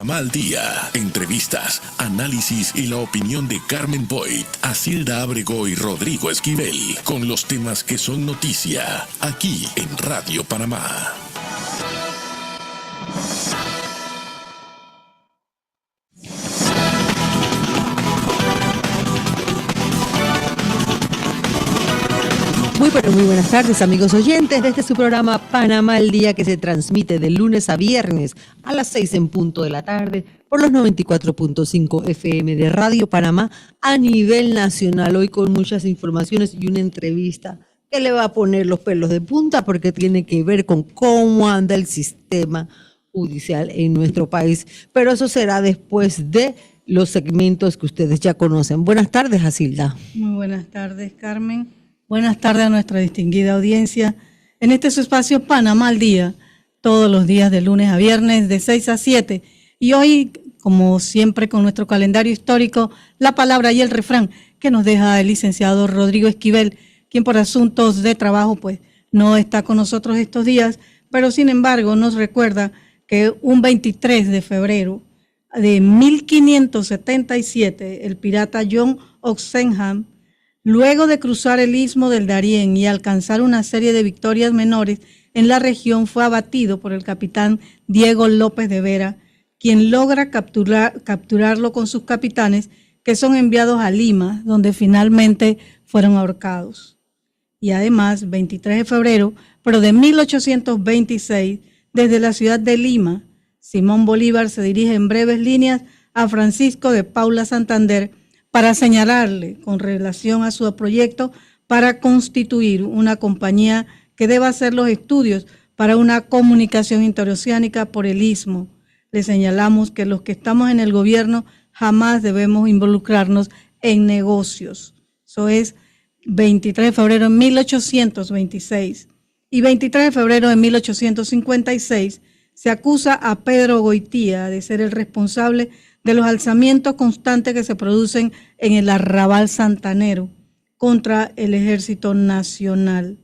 Mal Día. Entrevistas, análisis y la opinión de Carmen Boyd, Acilda Ábrego y Rodrigo Esquivel con los temas que son noticia aquí en Radio Panamá. Muy buenas tardes, amigos oyentes de este su programa Panamá al Día, que se transmite de lunes a viernes a las 6 en punto de la tarde por los 94.5 FM de Radio Panamá a nivel nacional. Hoy con muchas informaciones y una entrevista que le va a poner los pelos de punta porque tiene que ver con cómo anda el sistema judicial en nuestro país. Pero eso será después de los segmentos que ustedes ya conocen. Buenas tardes, Acilda. Muy buenas tardes, Carmen. Buenas tardes a nuestra distinguida audiencia. En este su espacio Panamá al Día, todos los días de lunes a viernes de 6 a 7. Y hoy, como siempre, con nuestro calendario histórico, la palabra y el refrán que nos deja el licenciado Rodrigo Esquivel, quien por asuntos de trabajo pues no está con nosotros estos días, pero sin embargo nos recuerda que un 23 de febrero de 1577, el pirata John Oxenham, luego de cruzar el istmo del Darién y alcanzar una serie de victorias menores en la región, fue abatido por el capitán Diego López de Vera, quien logra capturarlo con sus capitanes, que son enviados a Lima, donde finalmente fueron ahorcados. Y además, 23 de febrero, pero de 1826, desde la ciudad de Lima, Simón Bolívar se dirige en breves líneas a Francisco de Paula Santander para señalarle con relación a su proyecto para constituir una compañía que deba hacer los estudios para una comunicación interoceánica por el istmo. Le señalamos que los que estamos en el gobierno jamás debemos involucrarnos en negocios. Eso es 23 de febrero de 1826. Y 23 de febrero de 1856 se acusa a Pedro Goitía de ser el responsable de los alzamientos constantes que se producen en el arrabal santanero contra el Ejército Nacional.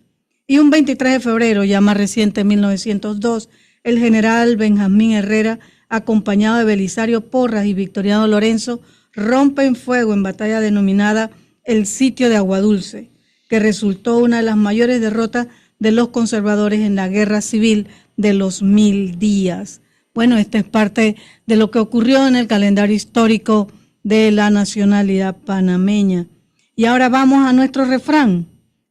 Y un 23 de febrero, ya más reciente, en 1902, el general Benjamín Herrera, acompañado de Belisario Porras y Victoriano Lorenzo, rompe en fuego en batalla denominada el Sitio de Aguadulce, que resultó una de las mayores derrotas de los conservadores en la Guerra Civil de los 1000 días. Bueno, esta es parte de lo que ocurrió en el calendario histórico de la nacionalidad panameña. Y ahora vamos a nuestro refrán,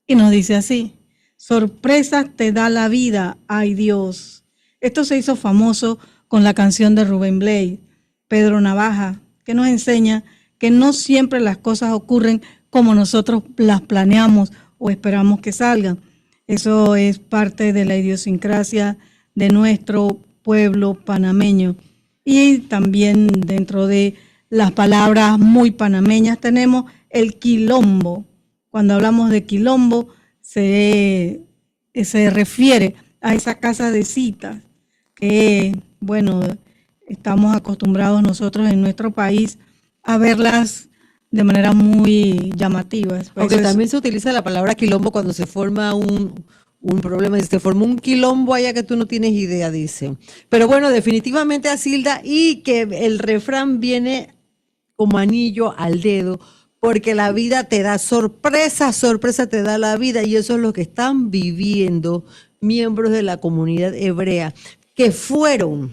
y nos dice así: sorpresas te da la vida, ay Dios. Esto se hizo famoso con la canción de Rubén Blades, Pedro Navaja, que nos enseña que no siempre las cosas ocurren como nosotros las planeamos o esperamos que salgan. Eso es parte de la idiosincrasia de nuestro pueblo panameño. Y también dentro de las palabras muy panameñas tenemos el quilombo. Cuando hablamos de quilombo se refiere a esa casa de citas que, bueno, estamos acostumbrados nosotros en nuestro país a verlas de manera muy llamativa. Aunque también se utiliza la palabra quilombo cuando se forma un problema, se formó un quilombo allá que tú no tienes idea, dice. Pero bueno, definitivamente, Acilda, y que el refrán viene como anillo al dedo, porque la vida te da sorpresa te da la vida, y eso es lo que están viviendo miembros de la comunidad hebrea que fueron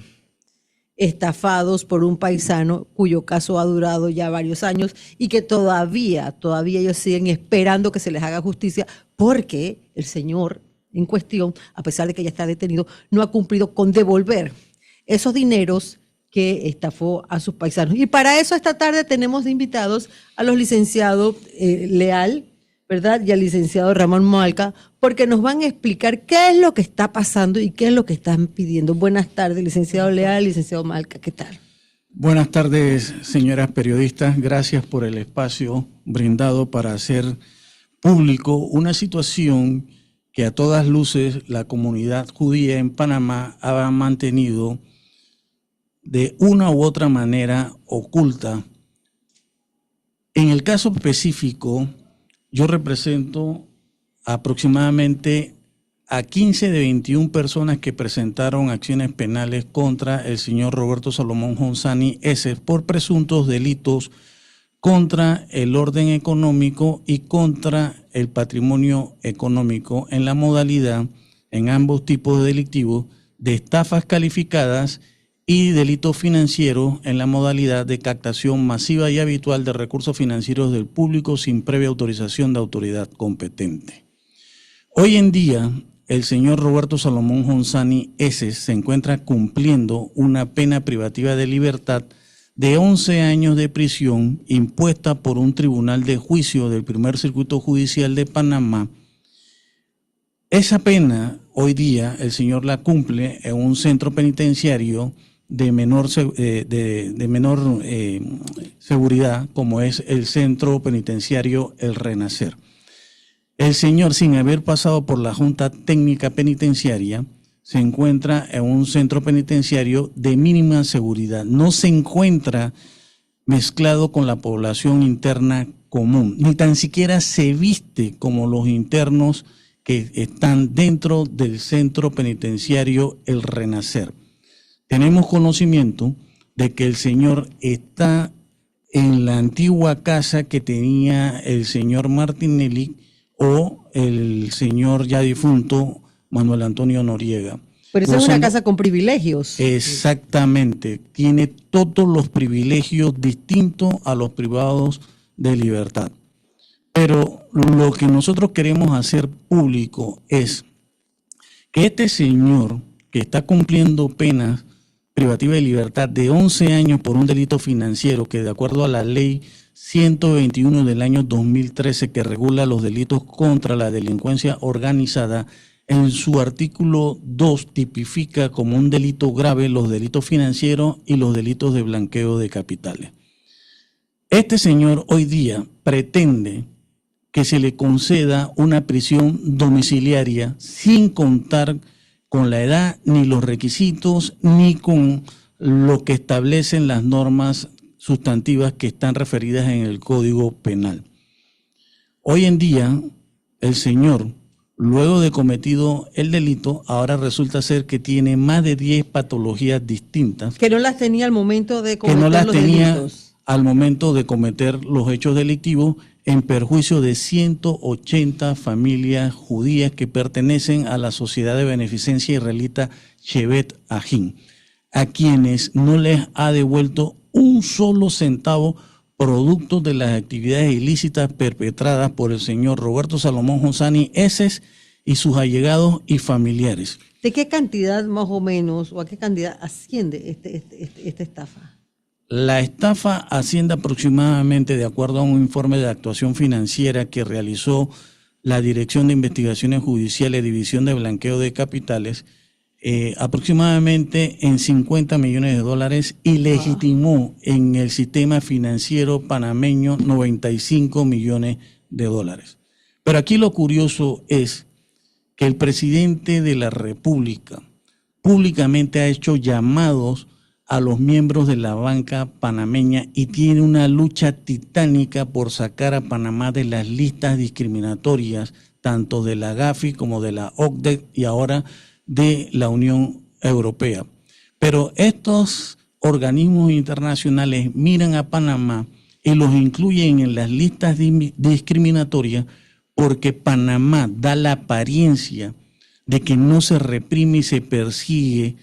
estafados por un paisano cuyo caso ha durado ya varios años y que todavía ellos siguen esperando que se les haga justicia, porque el señor en cuestión, a pesar de que ya está detenido, no ha cumplido con devolver esos dineros que estafó a sus paisanos. Y para eso esta tarde tenemos invitados a los licenciados Leal, ¿verdad? Y al licenciado Ramón Malca, porque nos van a explicar qué es lo que está pasando y qué es lo que están pidiendo. Buenas tardes, licenciado Leal, licenciado Malca, ¿qué tal? Buenas tardes, señoras periodistas. Gracias por el espacio brindado para hacer público una situación que a todas luces la comunidad judía en Panamá ha mantenido de una u otra manera oculta. En el caso específico, yo represento aproximadamente a 15 de 21 personas que presentaron acciones penales contra el señor Roberto Salomón Honzani Eses por presuntos delitos contra el orden económico y contra el patrimonio económico en la modalidad, en ambos tipos de delictivos, de estafas calificadas y delitos financieros en la modalidad de captación masiva y habitual de recursos financieros del público sin previa autorización de autoridad competente. Hoy en día, el señor Roberto Salomón Honzani Eses se encuentra cumpliendo una pena privativa de libertad de 11 años de prisión impuesta por un tribunal de juicio del Primer Circuito Judicial de Panamá. Esa pena, hoy día, el señor la cumple en un centro penitenciario de menor seguridad, como es el Centro Penitenciario El Renacer. El señor, sin haber pasado por la Junta Técnica Penitenciaria, se encuentra en un centro penitenciario de mínima seguridad. No se encuentra mezclado con la población interna común, ni tan siquiera se viste como los internos que están dentro del centro penitenciario El Renacer. Tenemos conocimiento de que el señor está en la antigua casa que tenía el señor Martinelli o el señor ya difunto Manuel Antonio Noriega. Pero esa es una casa con privilegios. Exactamente, tiene todos los privilegios distintos a los privados de libertad. Pero lo que nosotros queremos hacer público es que este señor que está cumpliendo penas privativas de libertad de 11 años por un delito financiero que de acuerdo a la ley 121 del año 2013 que regula los delitos contra la delincuencia organizada, en su artículo 2 tipifica como un delito grave los delitos financieros y los delitos de blanqueo de capitales. Este señor hoy día pretende que se le conceda una prisión domiciliaria sin contar con la edad, ni los requisitos, ni con lo que establecen las normas sustantivas que están referidas en el Código Penal. Hoy en día, el señor, luego de cometido el delito, ahora resulta ser que tiene más de 10 patologías distintas. Que no las tenía al momento de cometer los delitos. Al momento de cometer los hechos delictivos, en perjuicio de 180 familias judías que pertenecen a la Sociedad de Beneficencia Israelita Shevet Ajín, a quienes no les ha devuelto un solo centavo producto de las actividades ilícitas perpetradas por el señor Roberto Salomón Honzani Eses y sus allegados y familiares. ¿De qué cantidad más o menos o a qué cantidad asciende esta estafa? La estafa asciende aproximadamente, de acuerdo a un informe de actuación financiera que realizó la Dirección de Investigaciones Judiciales, División de Blanqueo de Capitales, aproximadamente en $50 millones y legitimó en el sistema financiero panameño $95 millones. Pero aquí lo curioso es que el presidente de la República públicamente ha hecho llamados a los miembros de la banca panameña y tiene una lucha titánica por sacar a Panamá de las listas discriminatorias, tanto de la GAFI como de la OCDE y ahora de la Unión Europea. Pero estos organismos internacionales miran a Panamá y los incluyen en las listas discriminatorias porque Panamá da la apariencia de que no se reprime y se persigue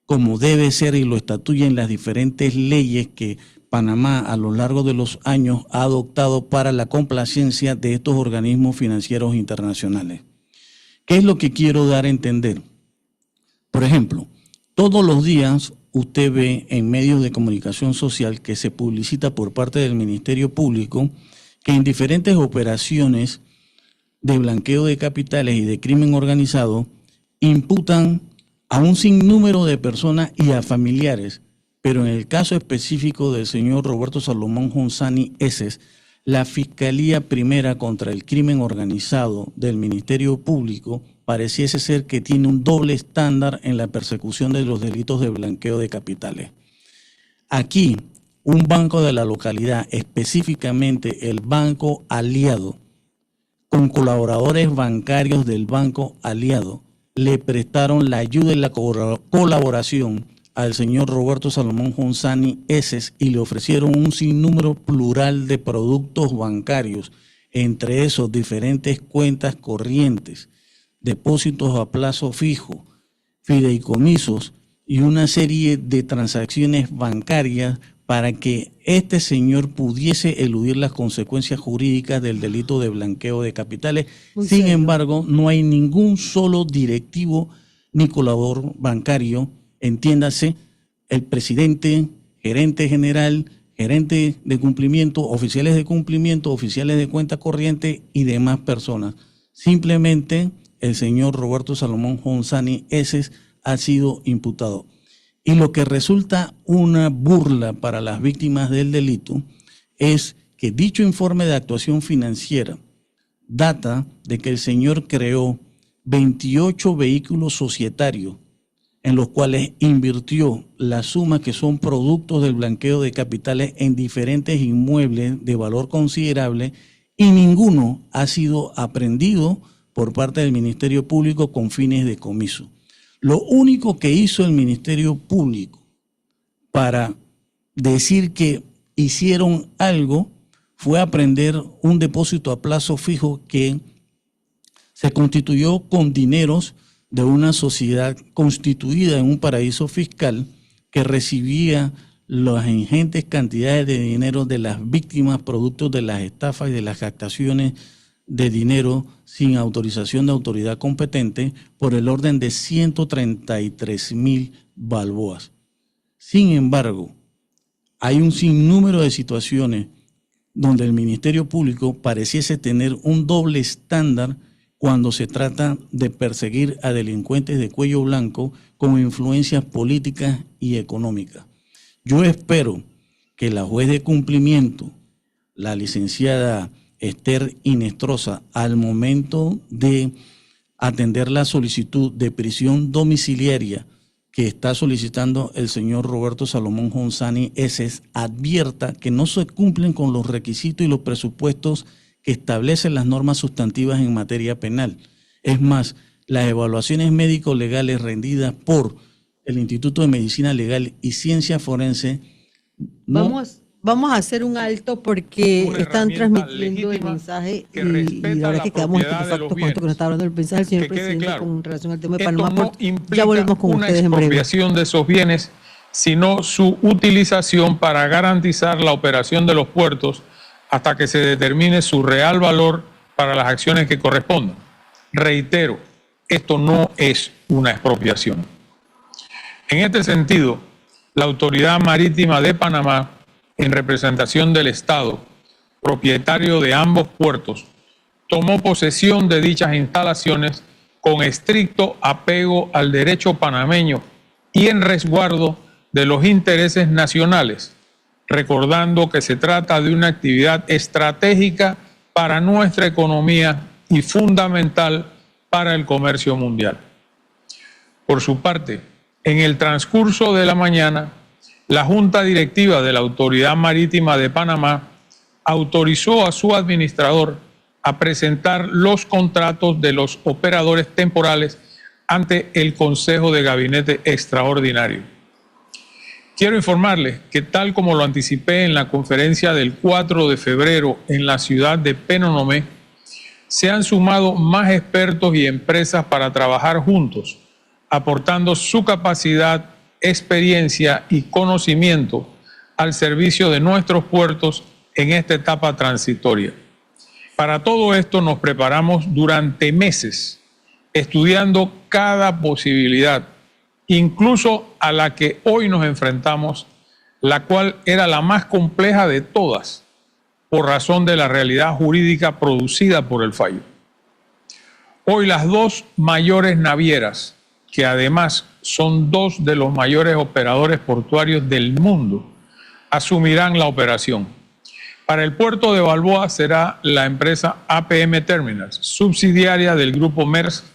como debe ser y lo estatuyen las diferentes leyes que Panamá a lo largo de los años ha adoptado para la complacencia de estos organismos financieros internacionales. ¿Qué es lo que quiero dar a entender? Por ejemplo, todos los días usted ve en medios de comunicación social que se publicita por parte del Ministerio Público que en diferentes operaciones de blanqueo de capitales y de crimen organizado imputan a un sinnúmero de personas y a familiares, pero en el caso específico del señor Roberto Salomón Honzani Eses, la Fiscalía Primera contra el Crimen Organizado del Ministerio Público pareciese ser que tiene un doble estándar en la persecución de los delitos de blanqueo de capitales. Aquí, un banco de la localidad, específicamente el Banco Aliado, con colaboradores bancarios del Banco Aliado, le prestaron la ayuda y la colaboración al señor Roberto Salomón Honzani Eses y le ofrecieron un sinnúmero plural de productos bancarios, entre esos diferentes cuentas corrientes, depósitos a plazo fijo, fideicomisos y una serie de transacciones bancarias para que este señor pudiese eludir las consecuencias jurídicas del delito de blanqueo de capitales. Sin embargo, no hay ningún solo directivo ni colaborador bancario, entiéndase, el presidente, gerente general, gerente de cumplimiento, oficiales de cuenta corriente y demás personas. Simplemente el señor Roberto Salomón Honzani Eses ha sido imputado. Y lo que resulta una burla para las víctimas del delito es que dicho informe de actuación financiera data de que el señor creó 28 vehículos societarios en los cuales invirtió las sumas que son productos del blanqueo de capitales en diferentes inmuebles de valor considerable y ninguno ha sido aprehendido por parte del Ministerio Público con fines de comiso. Lo único que hizo el Ministerio Público para decir que hicieron algo fue apreender un depósito a plazo fijo que se constituyó con dineros de una sociedad constituida en un paraíso fiscal que recibía las ingentes cantidades de dinero de las víctimas producto de las estafas y de las captaciones de dinero sin autorización de autoridad competente por el orden de 133.000 balboas. Sin embargo, hay un sinnúmero de situaciones donde el Ministerio Público pareciese tener un doble estándar cuando se trata de perseguir a delincuentes de cuello blanco con influencias políticas y económicas. Yo espero que la juez de cumplimiento, la licenciada Esther Inestrosa, al momento de atender la solicitud de prisión domiciliaria que está solicitando el señor Roberto Salomón Honzani Eses, advierta que no se cumplen con los requisitos y los presupuestos que establecen las normas sustantivas en materia penal. Es más, las evaluaciones médico-legales rendidas por el Instituto de Medicina Legal y Ciencia Forense Vamos a hacer un alto porque están transmitiendo el mensaje y la verdad que quedamos estupefactos con esto que nos está hablando el mensaje del señor presidente claro, con relación al tema de esto Panamá. no implica Ya volvemos con ustedes en breve. una expropiación de esos bienes, sino su utilización para garantizar la operación de los puertos hasta que se determine su real valor para las acciones que correspondan. Reitero, esto no es una expropiación. En este sentido, la Autoridad Marítima de Panamá, en representación del Estado, propietario de ambos puertos, tomó posesión de dichas instalaciones con estricto apego al derecho panameño y en resguardo de los intereses nacionales, recordando que se trata de una actividad estratégica para nuestra economía y fundamental para el comercio mundial. Por su parte, en el transcurso de la mañana, la Junta Directiva de la Autoridad Marítima de Panamá autorizó a su administrador a presentar los contratos de los operadores temporales ante el Consejo de Gabinete Extraordinario. Quiero informarles que, tal como lo anticipé en la conferencia del 4 de febrero en la ciudad de Penonomé, se han sumado más expertos y empresas para trabajar juntos, aportando su capacidad, experiencia y conocimiento al servicio de nuestros puertos en esta etapa transitoria. Para todo esto nos preparamos durante meses, estudiando cada posibilidad, incluso a la que hoy nos enfrentamos, la cual era la más compleja de todas, por razón de la realidad jurídica producida por el fallo. Hoy las dos mayores navieras, que además son dos de los mayores operadores portuarios del mundo, asumirán la operación. Para el puerto de Balboa será la empresa APM Terminals, subsidiaria del grupo Maersk,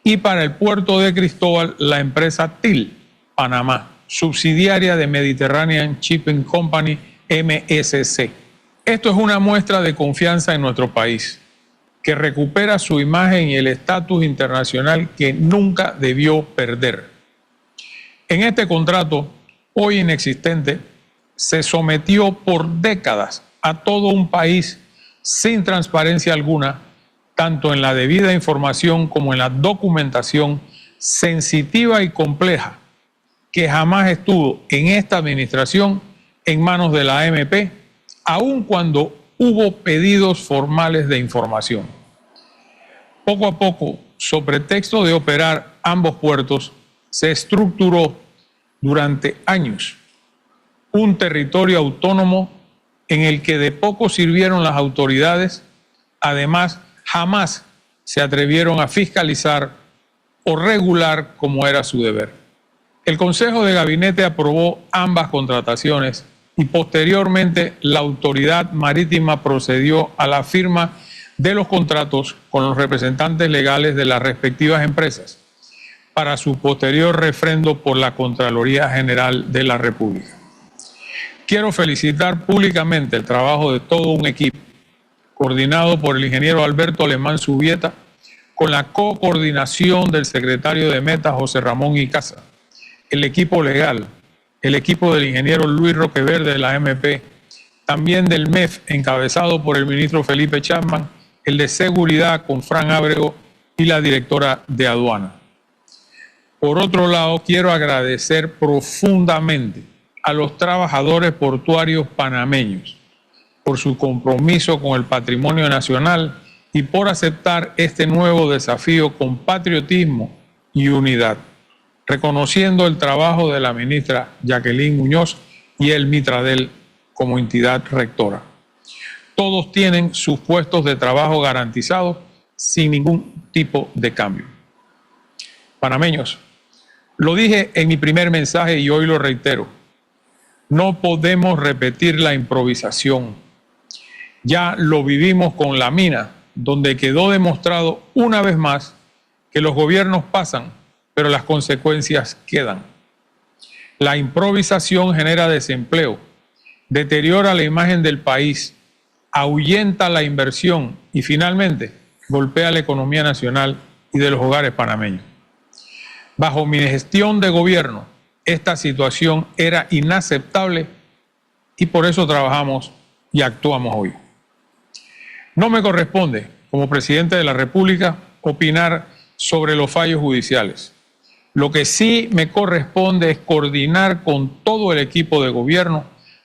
y para el puerto de Cristóbal la empresa TIL Panamá, subsidiaria de Mediterranean Shipping Company, MSC. Esto es una muestra de confianza en nuestro país, que recupera su imagen y el estatus internacional que nunca debió perder. En este contrato, hoy inexistente, se sometió por décadas a todo un país sin transparencia alguna, tanto en la debida información como en la documentación sensitiva y compleja, que jamás estuvo en esta administración en manos de la AMP, aun cuando hubo pedidos formales de información. Poco a poco, sobre pretexto de operar ambos puertos, se estructuró durante años un territorio autónomo en el que de poco sirvieron las autoridades. Además, jamás se atrevieron a fiscalizar o regular como era su deber. El Consejo de Gabinete aprobó ambas contrataciones y posteriormente la Autoridad Marítima procedió a la firma de los contratos con los representantes legales de las respectivas empresas para su posterior refrendo por la Contraloría General de la República. Quiero felicitar públicamente el trabajo de todo un equipo, coordinado por el ingeniero Alberto Alemán Subieta, con la coordinación del secretario de Meta, José Ramón Icaza, el equipo legal, el equipo del ingeniero Luis Roqueverde de la AMP, también del MEF, encabezado por el ministro Felipe Chapman, el de Seguridad con Fran Ábrego y la directora de Aduana. Por otro lado, quiero agradecer profundamente a los trabajadores portuarios panameños por su compromiso con el patrimonio nacional y por aceptar este nuevo desafío con patriotismo y unidad, reconociendo el trabajo de la ministra Jacqueline Muñoz y el Mitradel como entidad rectora. Todos tienen sus puestos de trabajo garantizados sin ningún tipo de cambio. Panameños, lo dije en mi primer mensaje y hoy lo reitero, no podemos repetir la improvisación. Ya lo vivimos con la mina, donde quedó demostrado una vez más que los gobiernos pasan, pero las consecuencias quedan. La improvisación genera desempleo, deteriora la imagen del país, ahuyenta la inversión y finalmente golpea la economía nacional y de los hogares panameños. Bajo mi gestión de gobierno, esta situación era inaceptable y por eso trabajamos y actuamos hoy. No me corresponde, como presidente de la República, opinar sobre los fallos judiciales. Lo que sí me corresponde es coordinar con todo el equipo de gobierno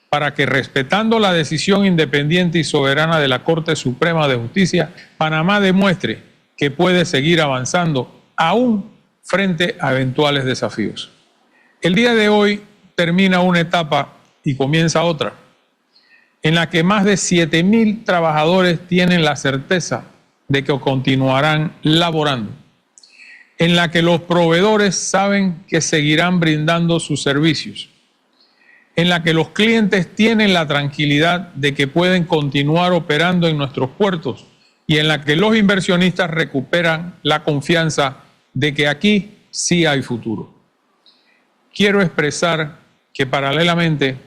para que, respetando la decisión independiente y soberana de la Corte Suprema de Justicia, Panamá demuestre que puede seguir avanzando aún frente a eventuales desafíos. El día de hoy termina una etapa y comienza otra, en la que más de 7,000 trabajadores tienen la certeza de que continuarán laborando, en la que los proveedores saben que seguirán brindando sus servicios, en la que los clientes tienen la tranquilidad de que pueden continuar operando en nuestros puertos y en la que los inversionistas recuperan la confianza de que aquí sí hay futuro. Quiero expresar que paralelamente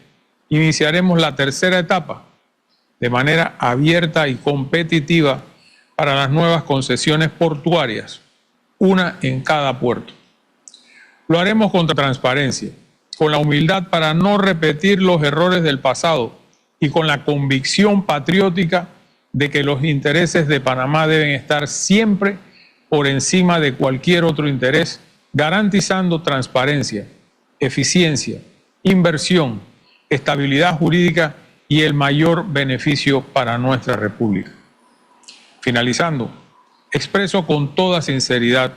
iniciaremos la tercera etapa de manera abierta y competitiva para las nuevas concesiones portuarias, una en cada puerto. Lo haremos con transparencia, con la humildad para no repetir los errores del pasado y con la convicción patriótica de que los intereses de Panamá deben estar siempre por encima de cualquier otro interés, garantizando transparencia, eficiencia, inversión, estabilidad jurídica y el mayor beneficio para nuestra República. Finalizando, expreso con toda sinceridad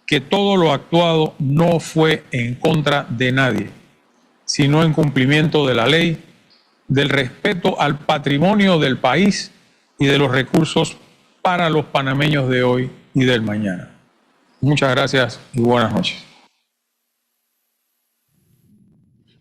que todo lo actuado no fue en contra de nadie, sino en cumplimiento de la ley, del respeto al patrimonio del país y de los recursos para los panameños de hoy y del mañana. Muchas gracias y buenas noches.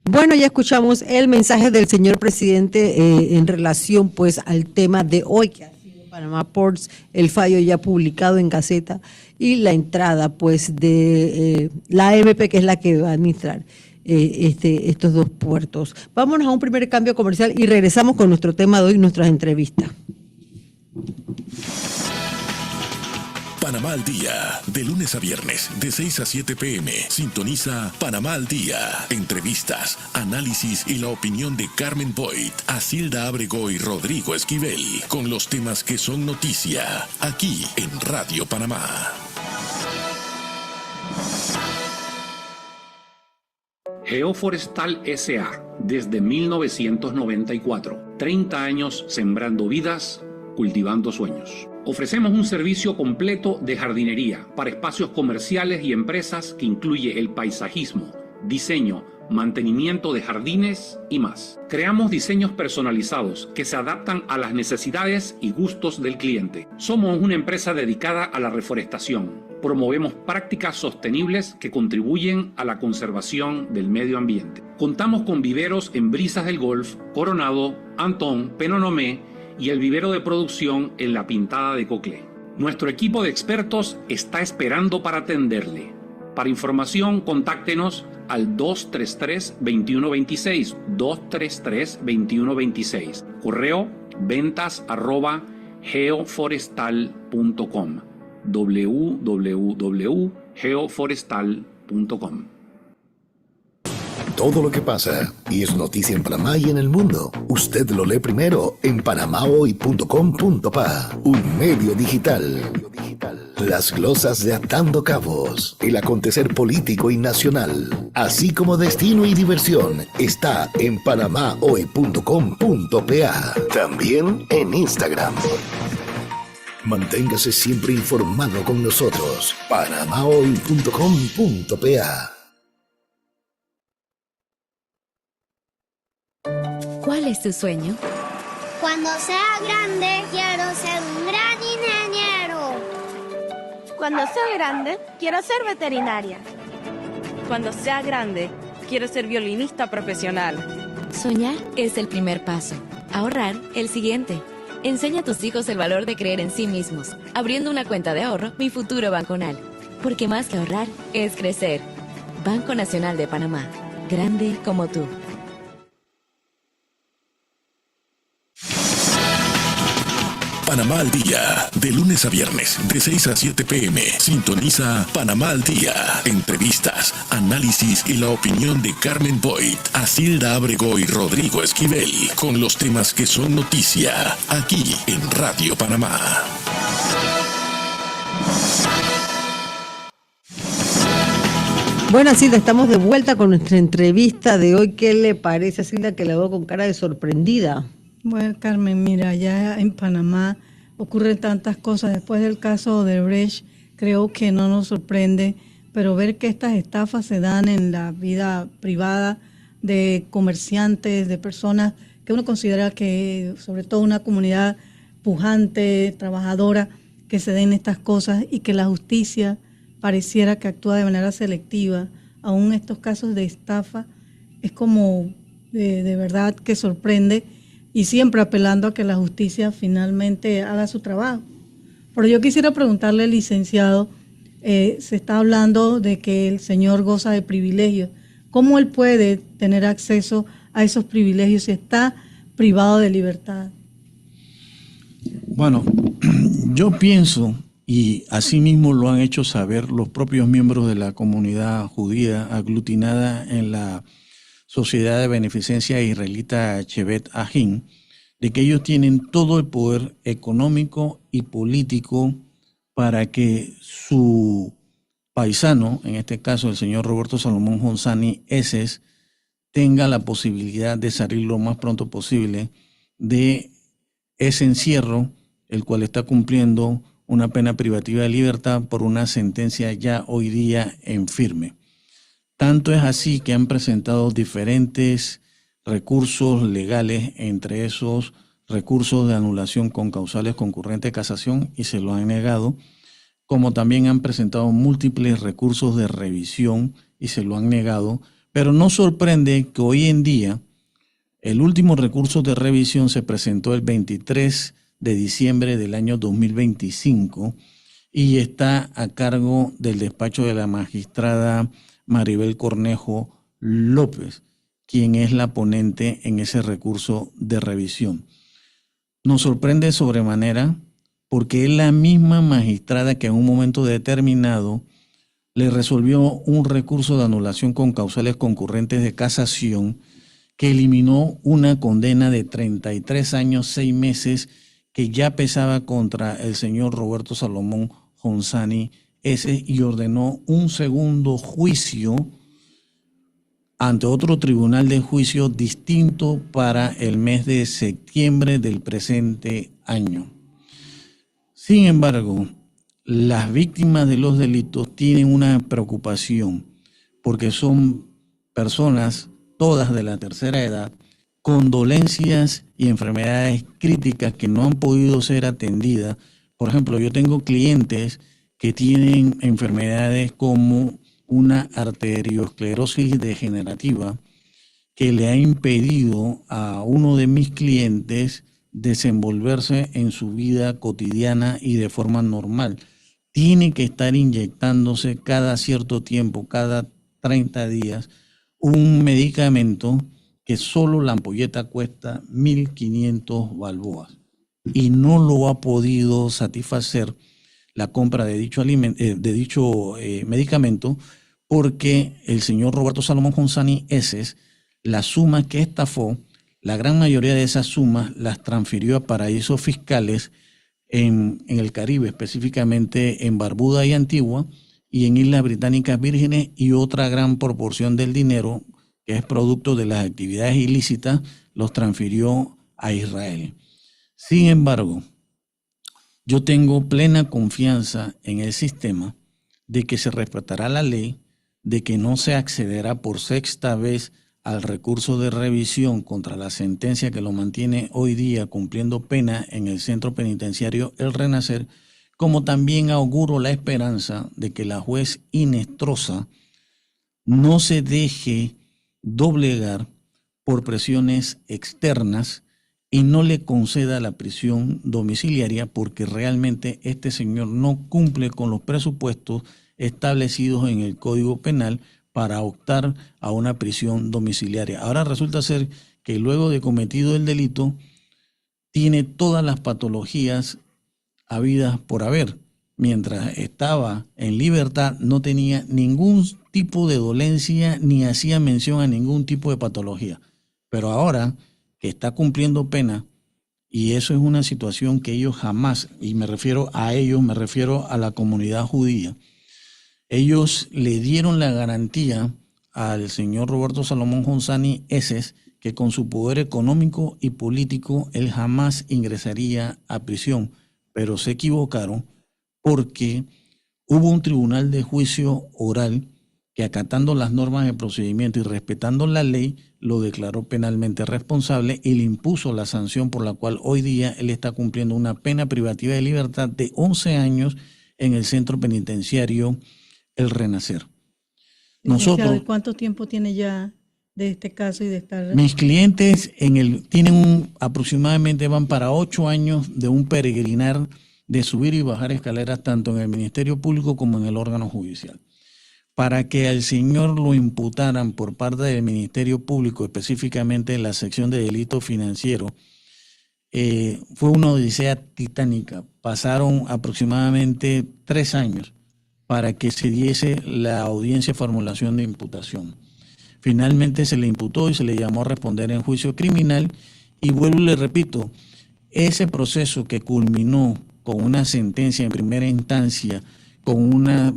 Bueno, ya escuchamos el mensaje del señor presidente en relación pues al tema de hoy, que ha sido Panama Ports, el fallo ya publicado en Gaceta y la entrada pues de la AMP, que es la que va a administrar estos dos puertos. Vámonos a un primer cambio comercial y regresamos con nuestro tema de hoy, nuestras entrevistas. Panamá al Día, de lunes a viernes, de 6 a 7 p.m. Sintoniza Panamá al Día. Entrevistas, análisis y la opinión de Carmen Boyd, Acilda Ábrego y Rodrigo Esquivel, con los temas que son noticia, aquí en Radio Panamá. Geoforestal S.A. desde 1994. 30 años sembrando vidas, cultivando sueños. Ofrecemos un servicio completo de jardinería para espacios comerciales y empresas que incluye el paisajismo, diseño, mantenimiento de jardines y más. Creamos diseños personalizados que se adaptan a las necesidades y gustos del cliente. Somos una empresa dedicada a la reforestación. Promovemos prácticas sostenibles que contribuyen a la conservación del medio ambiente. Contamos con viveros en Brisas del Golf, Coronado, Antón, Penonomé y el vivero de producción en La Pintada de Coclé. Nuestro equipo de expertos está esperando para atenderle. Para información, contáctenos al 233-2126, 233-2126. Correo ventas@geoforestal.com, www.geoforestal.com. Todo lo que pasa y es noticia en Panamá y en el mundo, usted lo lee primero en panamahoy.com.pa, un medio digital. Las glosas de Atando Cabos, el acontecer político y nacional, así como destino y diversión, está en panamahoy.com.pa. También en Instagram. Manténgase siempre informado con nosotros. panamahoy.com.pa. ¿Cuál es tu sueño? Cuando sea grande, quiero ser un gran ingeniero. Cuando sea grande, quiero ser veterinaria. Cuando sea grande, quiero ser violinista profesional. Soñar es el primer paso. Ahorrar, el siguiente. Enseña a tus hijos el valor de creer en sí mismos, abriendo una cuenta de ahorro Mi Futuro Banconal. Porque más que ahorrar, es crecer. Banco Nacional de Panamá. Grande como tú. Panamá al Día, de lunes a viernes, de 6 a 7 p.m. Sintoniza Panamá al Día. Entrevistas, análisis y la opinión de Carmen Boyd, Acilda Ábrego y Rodrigo Esquivel, con los temas que son noticia, aquí en Radio Panamá. Bueno, Acilda, estamos de vuelta con nuestra entrevista de hoy. ¿Qué le parece, Acilda, que la veo con cara de sorprendida? Bueno, Carmen, mira, ya en Panamá ocurren tantas cosas. Después del caso de Odebrecht, creo que no nos sorprende, pero ver que estas estafas se dan en la vida privada de comerciantes, de personas que uno considera que, sobre todo una comunidad pujante, trabajadora, que se den estas cosas y que la justicia pareciera que actúa de manera selectiva, aún estos casos de estafa, es como de verdad que sorprende. Y siempre apelando a que la justicia finalmente haga su trabajo. Pero yo quisiera preguntarle al licenciado, se está hablando de que el señor goza de privilegios. ¿Cómo él puede tener acceso a esos privilegios si está privado de libertad? Bueno, yo pienso, y así mismo lo han hecho saber los propios miembros de la comunidad judía aglutinada en la Sociedad de Beneficencia Israelita Shevet Ahin, de que ellos tienen todo el poder económico y político para que su paisano, en este caso el señor Roberto Salomón Gonzani Eses, tenga la posibilidad de salir lo más pronto posible de ese encierro, el cual está cumpliendo una pena privativa de libertad por una sentencia ya hoy día en firme. Tanto es así que han presentado diferentes recursos legales, entre esos recursos de anulación con causales concurrentes de casación, y se lo han negado, como también han presentado múltiples recursos de revisión y se lo han negado. Pero no sorprende que hoy en día el último recurso de revisión se presentó el 23 de diciembre del año 2025 y está a cargo del despacho de la magistrada Maribel Cornejo López, quien es la ponente en ese recurso de revisión. Nos sorprende sobremanera porque es la misma magistrada que en un momento determinado le resolvió un recurso de anulación con causales concurrentes de casación que eliminó una condena de 33 años, 6 meses que ya pesaba contra el señor Roberto Salomón Honzani S. y ordenó un segundo juicio ante otro tribunal de juicio distinto para el mes de septiembre del presente año. Sin embargo, las víctimas de los delitos tienen una preocupación porque son personas, todas de la tercera edad, con dolencias y enfermedades críticas que no han podido ser atendidas. Por ejemplo, yo tengo clientes que tienen enfermedades como una arteriosclerosis degenerativa que le ha impedido a uno de mis clientes desenvolverse en su vida cotidiana y de forma normal. Tiene que estar inyectándose cada cierto tiempo, cada 30 días, un medicamento que solo la ampolleta cuesta 1.500 balboas y no lo ha podido satisfacer la compra de dicho medicamento porque el señor Roberto Salomón Honzani S., la suma que estafó, la gran mayoría de esas sumas las transfirió a paraísos fiscales en el Caribe, específicamente en Barbuda y Antigua, y en Islas Británicas Vírgenes, y otra gran proporción del dinero, que es producto de las actividades ilícitas, los transfirió a Israel. Sin embargo, yo tengo plena confianza en el sistema de que se respetará la ley, de que no se accederá por sexta vez al recurso de revisión contra la sentencia que lo mantiene hoy día cumpliendo pena en el centro penitenciario El Renacer, como también auguro la esperanza de que la juez Inestrosa no se deje doblegar por presiones externas y no le conceda la prisión domiciliaria, porque realmente este señor no cumple con los presupuestos establecidos en el Código Penal para optar a una prisión domiciliaria. Ahora resulta ser que luego de cometido el delito tiene todas las patologías habidas por haber. Mientras estaba en libertad no tenía ningún tipo de dolencia ni hacía mención a ningún tipo de patología. Pero ahora que está cumpliendo pena, y eso es una situación que ellos jamás, y me refiero a ellos, me refiero a la comunidad judía, ellos le dieron la garantía al señor Roberto Salomón Honzani S. que con su poder económico y político él jamás ingresaría a prisión, pero se equivocaron porque hubo un tribunal de juicio oral que, acatando las normas de procedimiento y respetando la ley, lo declaró penalmente responsable y le impuso la sanción por la cual hoy día él está cumpliendo una pena privativa de libertad de 11 años en el centro penitenciario El Renacer. Nosotros, ¿cuánto tiempo tiene ya de este caso y de estar? Mis clientes aproximadamente van para 8 años de un peregrinar de subir y bajar escaleras tanto en el Ministerio Público como en el órgano judicial. Para que al señor lo imputaran por parte del Ministerio Público, específicamente en la sección de delito financiero, fue una odisea titánica. Pasaron aproximadamente 3 años para que se diese la audiencia de formulación de imputación. Finalmente se le imputó y se le llamó a responder en juicio criminal, y vuelvo y le repito, ese proceso que culminó con una sentencia en primera instancia, con una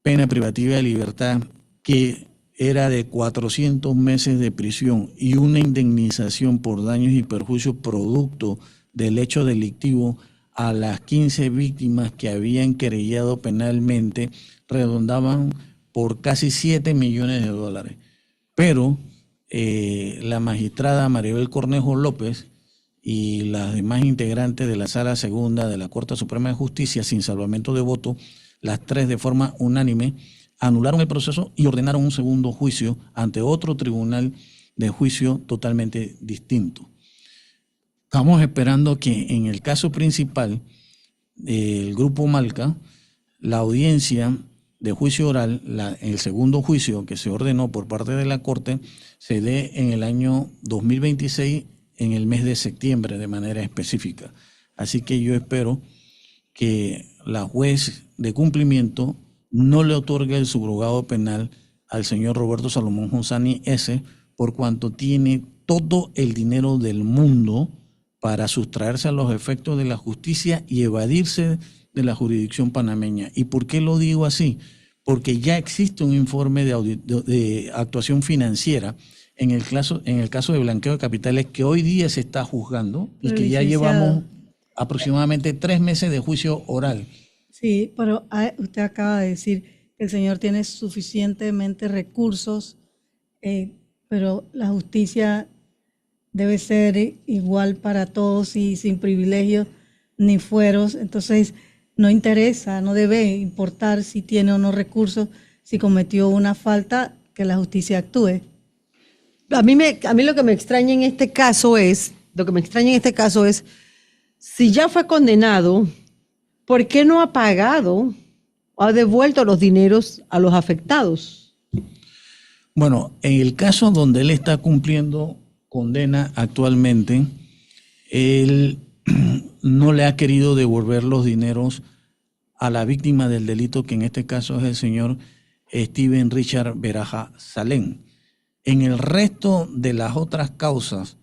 pena privativa de libertad que era de 400 meses de prisión y una indemnización por daños y perjuicios producto del hecho delictivo a las 15 víctimas que habían querellado penalmente, redondaban por casi $7 millones. Pero la magistrada Maribel Cornejo López y las demás integrantes de la Sala Segunda de la Corte Suprema de Justicia, sin salvamento de voto, las 3 de forma unánime, anularon el proceso y ordenaron un segundo juicio ante otro tribunal de juicio totalmente distinto. Estamos esperando que en el caso principal del Grupo Malca, la audiencia de juicio oral, el segundo juicio que se ordenó por parte de la Corte, se dé en el año 2026, en el mes de septiembre de manera específica. Así que yo espero que la juez de cumplimiento no le otorgue el subrogado penal al señor Roberto Salomón Hosani S., por cuanto tiene todo el dinero del mundo para sustraerse a los efectos de la justicia y evadirse de la jurisdicción panameña. ¿Y por qué lo digo así? Porque ya existe un informe de actuación financiera en el caso de blanqueo de capitales que hoy día se está juzgando y que ya llevamos aproximadamente 3 meses de juicio oral. Sí, pero usted acaba de decir que el señor tiene suficientemente recursos, pero la justicia debe ser igual para todos y sin privilegios ni fueros. Entonces, no interesa, no debe importar si tiene o no recursos, si cometió una falta, que la justicia actúe. A mí lo que me extraña en este caso es, si ya fue condenado, ¿por qué no ha pagado o ha devuelto los dineros a los afectados? Bueno, en el caso donde él está cumpliendo condena actualmente, él no le ha querido devolver los dineros a la víctima del delito, que en este caso es el señor Steven Richard Beraja Salén. En el resto de las otras causas,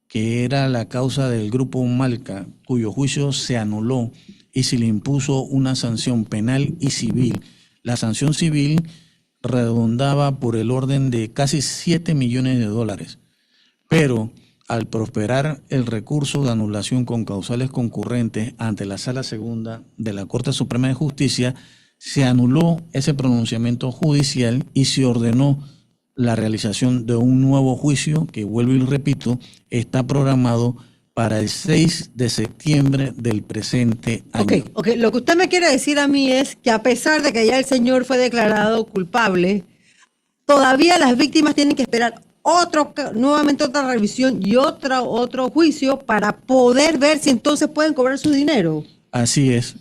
que era la causa del grupo Malca, cuyo juicio se anuló y se le impuso una sanción penal y civil. La sanción civil redondaba por el orden de casi $7 millones, pero al prosperar el recurso de anulación con causales concurrentes ante la Sala Segunda de la Corte Suprema de Justicia, se anuló ese pronunciamiento judicial y se ordenó la realización de un nuevo juicio que, vuelvo y repito, está programado para el 6 de septiembre del presente año. Ok, lo que usted me quiere decir a mí es que a pesar de que ya el señor fue declarado culpable, todavía las víctimas tienen que esperar nuevamente otra revisión y otro juicio para poder ver si entonces pueden cobrar su dinero. Así es,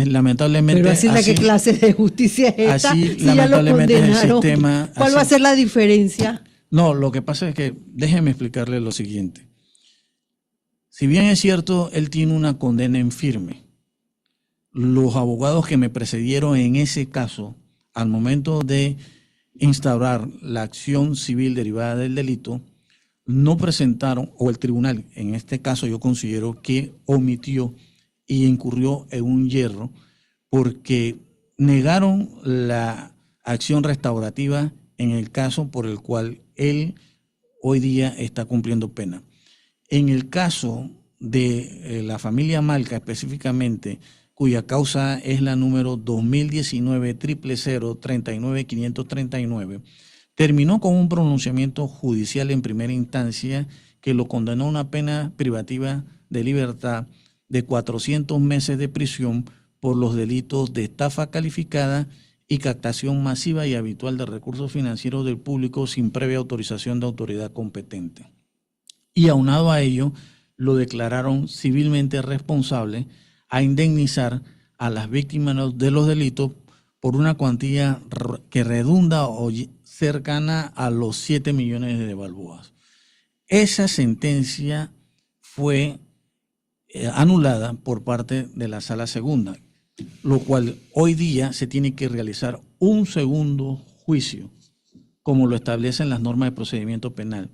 lamentablemente. Pero así ¿qué clase de justicia es esta? Así, si lamentablemente, ya lo es el sistema. ¿Cuál va a ser la diferencia? No, lo que pasa es que, déjeme explicarle lo siguiente. Si bien es cierto, él tiene una condena en firme, los abogados que me precedieron en ese caso, al momento de instaurar la acción civil derivada del delito, no presentaron, o el tribunal, en este caso yo considero que omitió y incurrió en un yerro, porque negaron la acción restaurativa en el caso por el cual él hoy día está cumpliendo pena. En el caso de la familia Malca específicamente, cuya causa es la número 2019-000-39539, terminó con un pronunciamiento judicial en primera instancia que lo condenó a una pena privativa de libertad de 400 meses de prisión por los delitos de estafa calificada y captación masiva y habitual de recursos financieros del público sin previa autorización de autoridad competente. Y aunado a ello, lo declararon civilmente responsable a indemnizar a las víctimas de los delitos por una cuantía que redunda o cercana a los 7 millones de balboas. Esa sentencia fue anulada por parte de la Sala Segunda, lo cual hoy día se tiene que realizar un segundo juicio, como lo establecen las normas de procedimiento penal.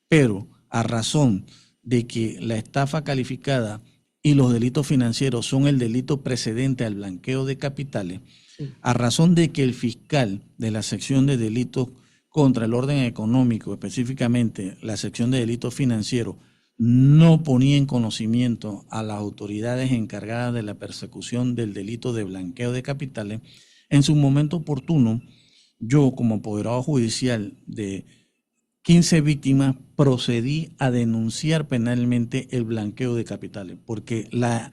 Pero a razón de que la estafa calificada y los delitos financieros son el delito precedente al blanqueo de capitales, a razón de que el fiscal de la sección de delitos contra el orden económico, específicamente la sección de delitos financieros, no ponía en conocimiento a las autoridades encargadas de la persecución del delito de blanqueo de capitales, en su momento oportuno, yo como apoderado judicial de 15 víctimas procedí a denunciar penalmente el blanqueo de capitales, porque la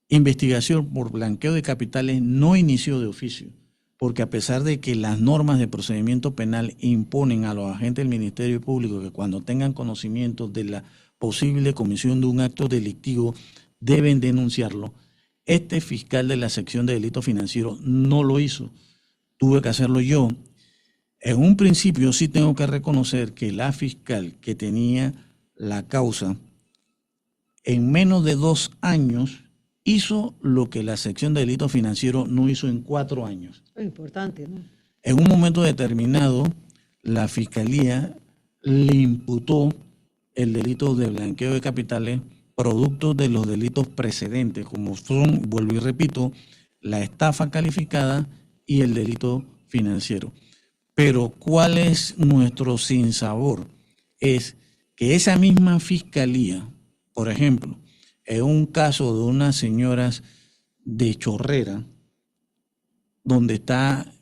investigación por blanqueo de capitales no inició de oficio, porque a pesar de que las normas de procedimiento penal imponen a los agentes del Ministerio Público que cuando tengan conocimiento de la posible comisión de un acto delictivo deben denunciarlo, este fiscal de la sección de delitos financieros no lo hizo, tuve que hacerlo yo. En un principio sí tengo que reconocer que la fiscal que tenía la causa en menos de 2 años hizo lo que la sección de delito financiero no hizo en 4 años. Es importante, ¿no? En un momento determinado, la Fiscalía le imputó el delito de blanqueo de capitales producto de los delitos precedentes, como son, vuelvo y repito, la estafa calificada y el delito financiero. Pero ¿cuál es nuestro sinsabor? Es que esa misma Fiscalía, por ejemplo, en un caso de unas señoras de Chorrera, donde está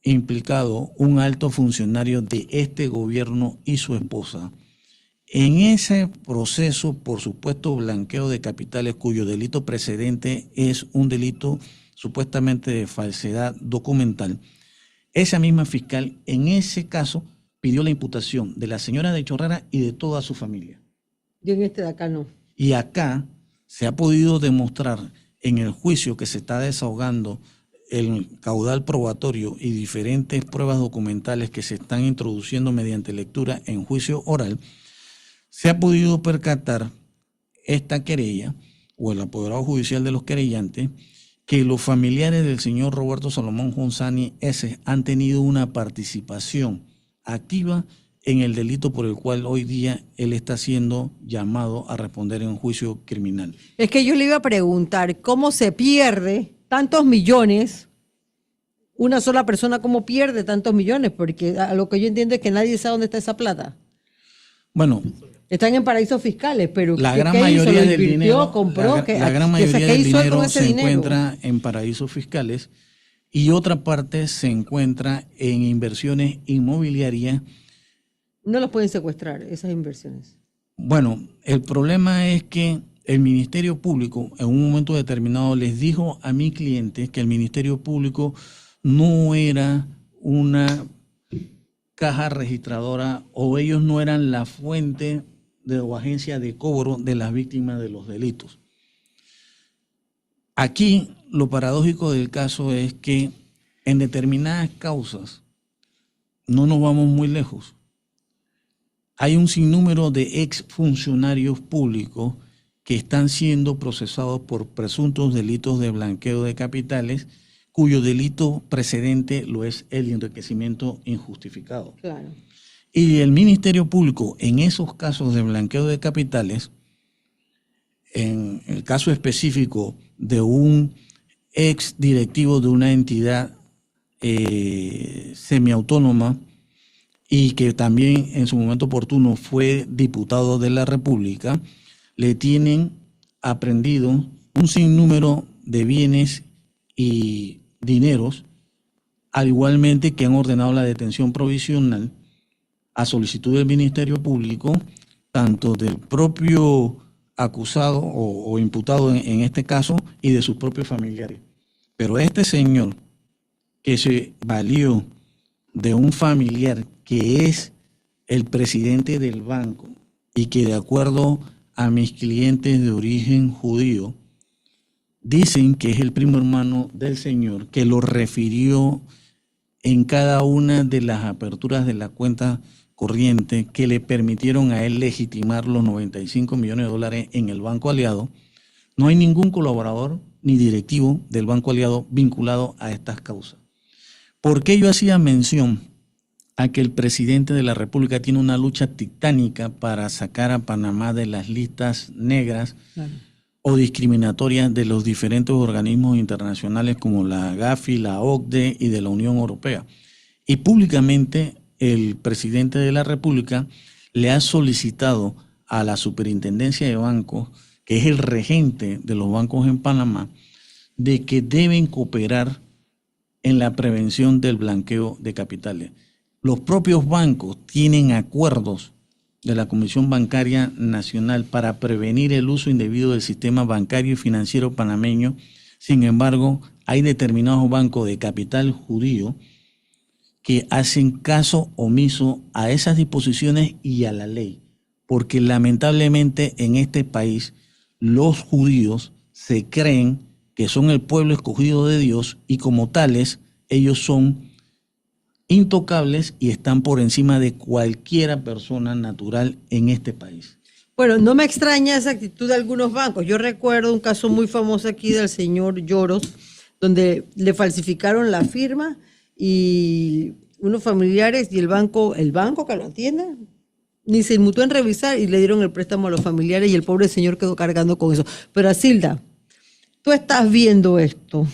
implicado un alto funcionario de este gobierno y su esposa, en ese proceso, por supuesto, blanqueo de capitales cuyo delito precedente es un delito supuestamente de falsedad documental, esa misma fiscal en ese caso pidió la imputación de la señora de Chorrera y de toda su familia. Yo en este de acá no. Y acá se ha podido demostrar en el juicio que se está desahogando el caudal probatorio y diferentes pruebas documentales que se están introduciendo mediante lectura en juicio oral, se ha podido percatar esta querella o el apoderado judicial de los querellantes que los familiares del señor Roberto Salomón Gonzani S. han tenido una participación activa en el delito por el cual hoy día él está siendo llamado a responder en un juicio criminal. Es que yo le iba a preguntar, ¿cómo se pierde tantos millones? Una sola persona, ¿cómo pierde tantos millones? Porque a lo que yo entiendo es que nadie sabe dónde está esa plata. Bueno, están en paraísos fiscales, pero la ¿qué gran hizo? mayoría ¿Lo del invirtió, dinero, compró? la gran mayoría ¿Qué del hizo dinero con ese se dinero? encuentra en paraísos fiscales y otra parte se encuentra en inversiones inmobiliarias. No los pueden secuestrar, esas inversiones. Bueno, el problema es que el Ministerio Público en un momento determinado les dijo a mi cliente que el Ministerio Público no era una caja registradora o ellos no eran la fuente o agencia de cobro de las víctimas de los delitos. Aquí lo paradójico del caso es que en determinadas causas, no nos vamos muy lejos, hay un sinnúmero de exfuncionarios públicos que están siendo procesados por presuntos delitos de blanqueo de capitales, cuyo delito precedente lo es el enriquecimiento injustificado. Claro. Y el Ministerio Público, en esos casos de blanqueo de capitales, en el caso específico de un ex directivo de una entidad semiautónoma y que también en su momento oportuno fue diputado de la República, le tienen aprehendido un sinnúmero de bienes y dineros, al igualmente que han ordenado la detención provisional a solicitud del Ministerio Público, tanto del propio acusado o imputado en este caso y de sus propios familiares. Pero este señor que se valió de un familiar que es el presidente del banco y que de acuerdo a mis clientes de origen judío dicen que es el primo hermano del señor, que lo refirió en cada una de las aperturas de la cuenta corriente que le permitieron a él legitimar los 95 millones de dólares en el Banco Aliado, no hay ningún colaborador ni directivo del Banco Aliado vinculado a estas causas. ¿Por qué yo hacía mención a que el presidente de la República tiene una lucha titánica para sacar a Panamá de las listas negras o discriminatorias de los diferentes organismos internacionales como la GAFI, la OCDE y de la Unión Europea? Y públicamente el presidente de la República le ha solicitado a la Superintendencia de Bancos, que es el regente de los bancos en Panamá, de que deben cooperar en la prevención del blanqueo de capitales. Los propios bancos tienen acuerdos de la Comisión Bancaria Nacional para prevenir el uso indebido del sistema bancario y financiero panameño. Sin embargo, hay determinados bancos de capital judío que hacen caso omiso a esas disposiciones y a la ley, porque lamentablemente en este país los judíos se creen que son el pueblo escogido de Dios y como tales ellos son intocables y están por encima de cualquiera persona natural en este país. Bueno, no me extraña esa actitud de algunos bancos. Yo recuerdo un caso muy famoso aquí del señor Lloros, donde le falsificaron la firma y unos familiares y el banco que lo atiende, ni se inmutó en revisar y le dieron el préstamo a los familiares y el pobre señor quedó cargando con eso. Pero Asilda, tú estás viendo esto.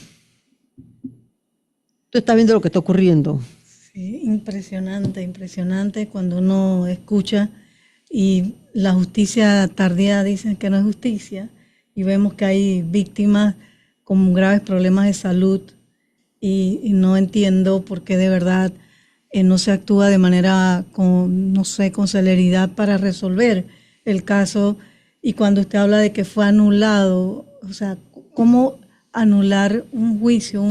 Tú estás viendo lo que está ocurriendo. Sí, impresionante, impresionante cuando uno escucha y la justicia tardía dicen que no es justicia y vemos que hay víctimas con graves problemas de salud y no entiendo por qué de verdad no se actúa de manera con celeridad para resolver el caso. Y cuando usted habla de que fue anulado, o sea, ¿cómo anular un juicio?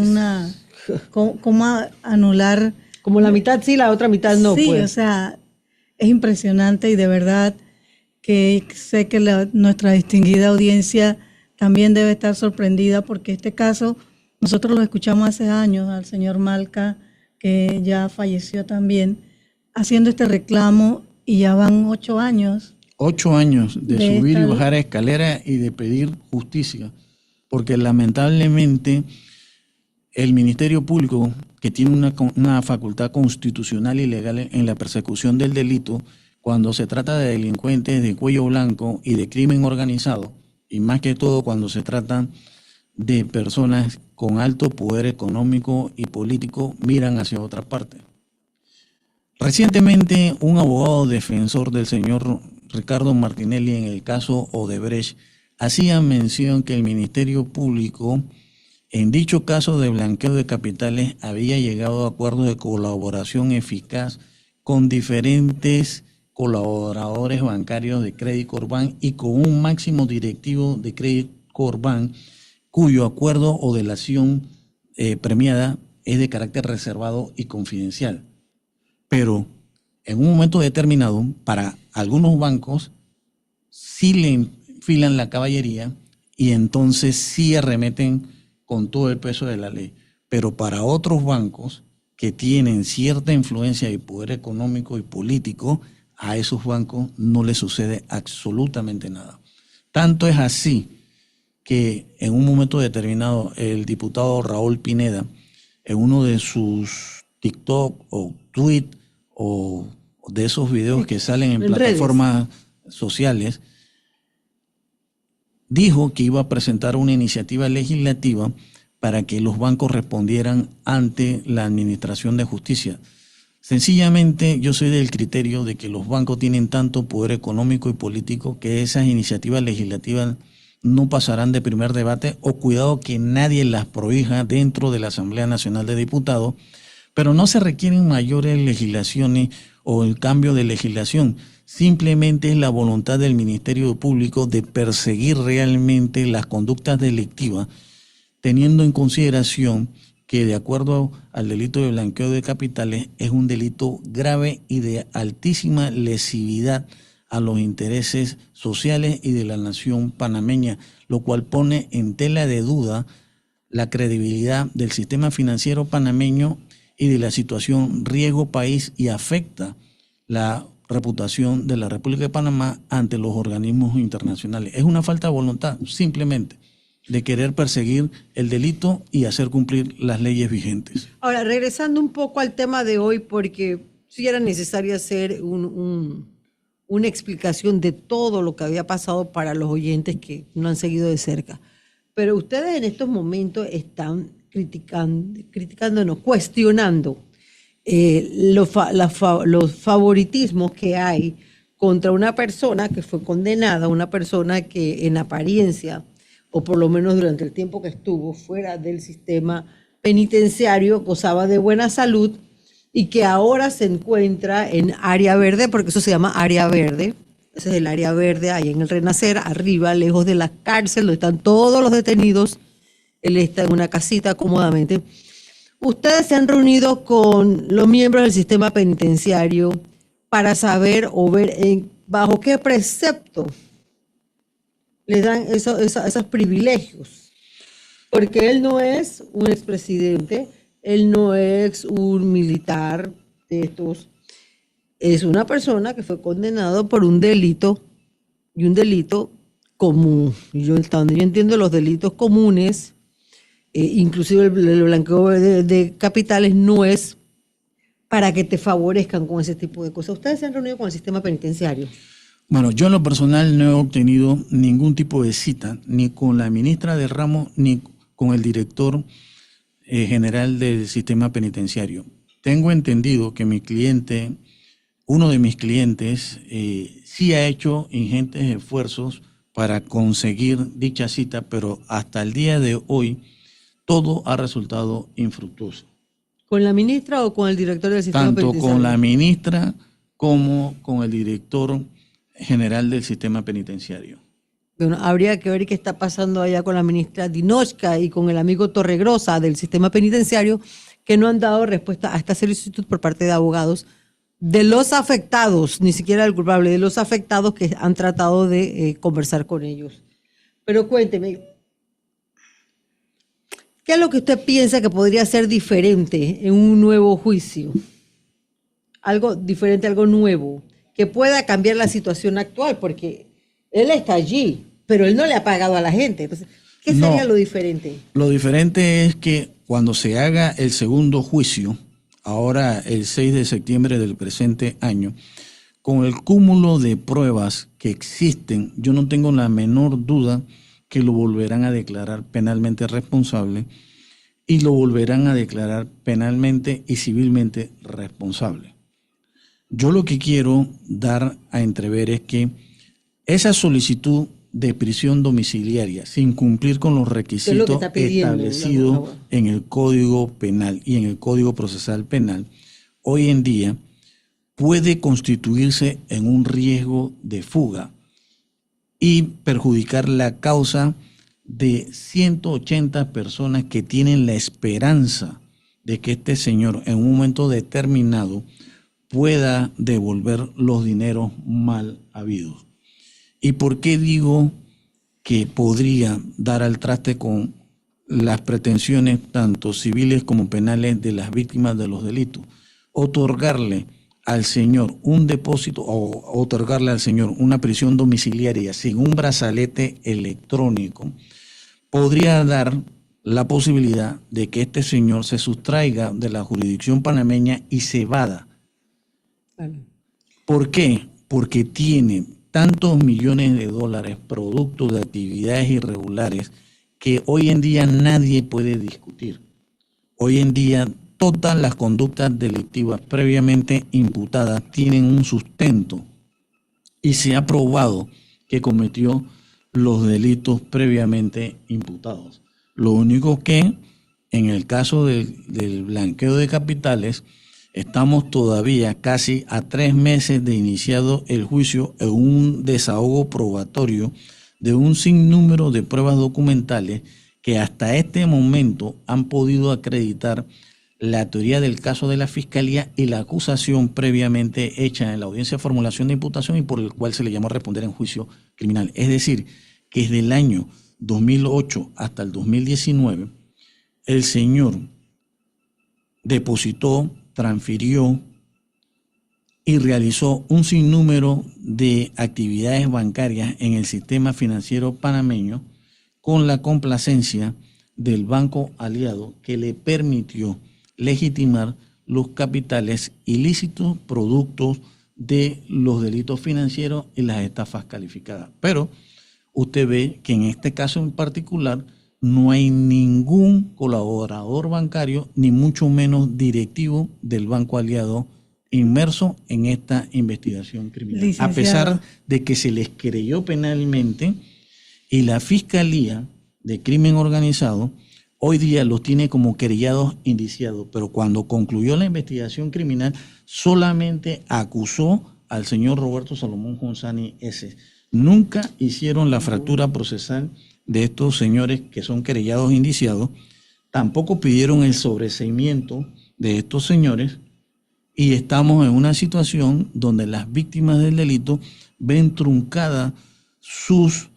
¿Cómo anular? Como la mitad sí, la otra mitad no. Sí, pues. O sea, es impresionante y de verdad que sé que nuestra distinguida audiencia también debe estar sorprendida porque este caso nosotros lo escuchamos hace años al señor Malca, que ya falleció también, haciendo este reclamo y ya van 8 años. 8 años de subir y bajar a escalera y de pedir justicia, porque lamentablemente el Ministerio Público, que tiene una facultad constitucional y legal en la persecución del delito, cuando se trata de delincuentes de cuello blanco y de crimen organizado, y más que todo cuando se trata de personas con alto poder económico y político, miran hacia otra parte. Recientemente, un abogado defensor del señor Ricardo Martinelli en el caso Odebrecht hacía mención que el Ministerio Público, en dicho caso de blanqueo de capitales, había llegado a acuerdos de colaboración eficaz con diferentes colaboradores bancarios de Credit Corpbank y con un máximo directivo de Credit Corpbank cuyo acuerdo o delación premiada es de carácter reservado y confidencial. Pero en un momento determinado, para algunos bancos sí le enfilan la caballería y entonces sí arremeten con todo el peso de la ley. Pero para otros bancos que tienen cierta influencia y poder económico y político, a esos bancos no les sucede absolutamente nada. Tanto es así que en un momento determinado el diputado Raúl Pineda, en uno de sus TikTok o tweet o de esos videos que salen en plataformas sociales, dijo que iba a presentar una iniciativa legislativa para que los bancos respondieran ante la Administración de Justicia. Sencillamente yo soy del criterio de que los bancos tienen tanto poder económico y político que esas iniciativas legislativas no pasarán de primer debate, o cuidado que nadie las prohija dentro de la Asamblea Nacional de Diputados, pero no se requieren mayores legislaciones o el cambio de legislación. Simplemente es la voluntad del Ministerio Público de perseguir realmente las conductas delictivas, teniendo en consideración que de acuerdo al delito de blanqueo de capitales es un delito grave y de altísima lesividad a los intereses sociales y de la nación panameña, lo cual pone en tela de duda la credibilidad del sistema financiero panameño y de la situación riesgo país y afecta la reputación de la República de Panamá ante los organismos internacionales. Es una falta de voluntad, simplemente, de querer perseguir el delito y hacer cumplir las leyes vigentes. Ahora, regresando un poco al tema de hoy, porque sí era necesario hacer una explicación de todo lo que había pasado para los oyentes que no han seguido de cerca. Pero ustedes en estos momentos están criticándonos, cuestionando los favoritismos que hay contra una persona que fue condenada, una persona que en apariencia, o por lo menos durante el tiempo que estuvo fuera del sistema penitenciario, gozaba de buena salud y que ahora se encuentra en área verde, porque eso se llama área verde. Ese es el área verde ahí en el Renacer, arriba, lejos de la cárcel, donde están todos los detenidos. Él está en una casita cómodamente. Ustedes se han reunido con los miembros del sistema penitenciario para saber o ver bajo qué precepto le dan esos privilegios. Porque él no es un expresidente, él no es un militar de estos, es una persona que fue condenado por un delito y un delito común. Y hasta donde yo entiendo, los delitos comunes, inclusive el blanqueo de capitales, no es para que te favorezcan con ese tipo de cosas. ¿Ustedes se han reunido con el sistema penitenciario? Bueno, yo en lo personal no he obtenido ningún tipo de cita, ni con la ministra del ramo, ni con el director general del sistema penitenciario. Tengo entendido que mi cliente, uno de mis clientes, sí ha hecho ingentes esfuerzos para conseguir dicha cita, pero hasta el día de hoy todo ha resultado infructuoso. ¿Con la ministra o con el director del sistema Tanto penitenciario? con la ministra como con el director general del sistema penitenciario. Bueno, habría que ver qué está pasando allá con la ministra Dinoshka y con el amigo Torregrosa del sistema penitenciario, que no han dado respuesta a esta solicitud por parte de abogados de los afectados, ni siquiera el culpable, de los afectados que han tratado de conversar con ellos. Pero cuénteme, ¿qué es lo que usted piensa que podría ser diferente en un nuevo juicio? Algo diferente, algo nuevo, que pueda cambiar la situación actual, porque él está allí, pero él no le ha pagado a la gente. Entonces, ¿qué sería lo diferente? Lo diferente es que cuando se haga el segundo juicio, ahora el 6 de septiembre del presente año, con el cúmulo de pruebas que existen, yo no tengo la menor duda que lo volverán a declarar penalmente responsable y lo volverán a declarar penalmente y civilmente responsable. Yo lo que quiero dar a entrever es que esa solicitud de prisión domiciliaria sin cumplir con los requisitos establecidos en el Código Penal y en el Código Procesal Penal, hoy en día puede constituirse en un riesgo de fuga y perjudicar la causa de 180 personas que tienen la esperanza de que este señor en un momento determinado pueda devolver los dineros mal habidos. ¿Y por qué digo que podría dar al traste con las pretensiones tanto civiles como penales de las víctimas de los delitos? Otorgarle al señor un depósito o otorgarle al señor una prisión domiciliaria sin un brazalete electrónico podría dar la posibilidad de que este señor se sustraiga de la jurisdicción panameña y se evada. ¿Por qué? Porque tiene tantos millones de dólares producto de actividades irregulares que hoy en día nadie puede discutir. Hoy en día todas las conductas delictivas previamente imputadas tienen un sustento y se ha probado que cometió los delitos previamente imputados. Lo único que en el caso del blanqueo de capitales estamos todavía casi a 3 meses de iniciado el juicio en un desahogo probatorio de un sinnúmero de pruebas documentales que hasta este momento han podido acreditar la teoría del caso de la Fiscalía y la acusación previamente hecha en la audiencia de formulación de imputación y por el cual se le llamó a responder en juicio criminal. Es decir, que desde el año 2008 hasta el 2019, el señor depositó, transfirió y realizó un sinnúmero de actividades bancarias en el sistema financiero panameño con la complacencia del Banco Aliado que le permitió legitimar los capitales ilícitos productos de los delitos financieros y las estafas calificadas. Pero usted ve que en este caso en particular no hay ningún colaborador bancario, ni mucho menos directivo del Banco Aliado inmerso en esta investigación criminal. Licenciado. A pesar de que se les creyó penalmente y la Fiscalía de Crimen Organizado hoy día los tiene como querellados indiciados, pero cuando concluyó la investigación criminal solamente acusó al señor Roberto Salomón González S. Nunca hicieron la fractura procesal de estos señores que son querellados indiciados, tampoco pidieron el sobreseimiento de estos señores y estamos en una situación donde las víctimas del delito ven truncadas sus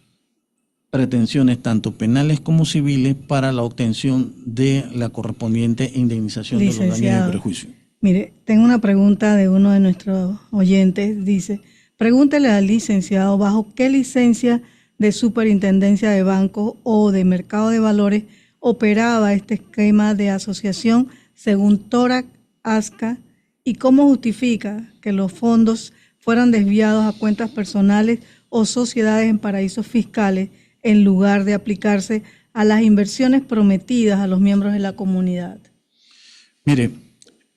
pretensiones tanto penales como civiles para la obtención de la correspondiente indemnización de los daños y perjuicios. Mire, tengo una pregunta de uno de nuestros oyentes, dice: Pregúntele al licenciado bajo qué licencia de superintendencia de bancos o de mercado de valores operaba este esquema de asociación según Torak ASCA y cómo justifica que los fondos fueran desviados a cuentas personales o sociedades en paraísos fiscales en lugar de aplicarse a las inversiones prometidas a los miembros de la comunidad. Mire,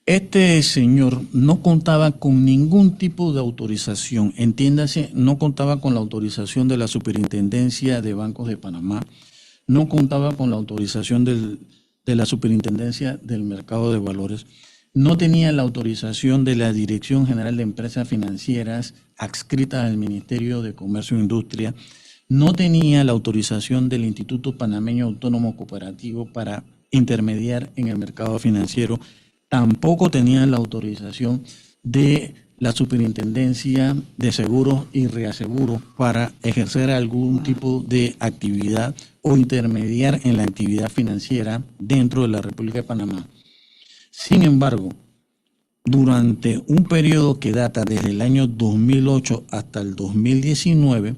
este señor no contaba con ningún tipo de autorización, entiéndase, no contaba con la autorización de la Superintendencia de Bancos de Panamá, no contaba con la autorización de la Superintendencia del Mercado de Valores, no tenía la autorización de la Dirección General de Empresas Financieras adscrita al Ministerio de Comercio e Industria, no tenía la autorización del Instituto Panameño Autónomo Cooperativo para intermediar en el mercado financiero, tampoco tenía la autorización de la Superintendencia de Seguros y Reaseguros para ejercer algún tipo de actividad o intermediar en la actividad financiera dentro de la República de Panamá. Sin embargo, durante un periodo que data desde el año 2008 hasta el 2019,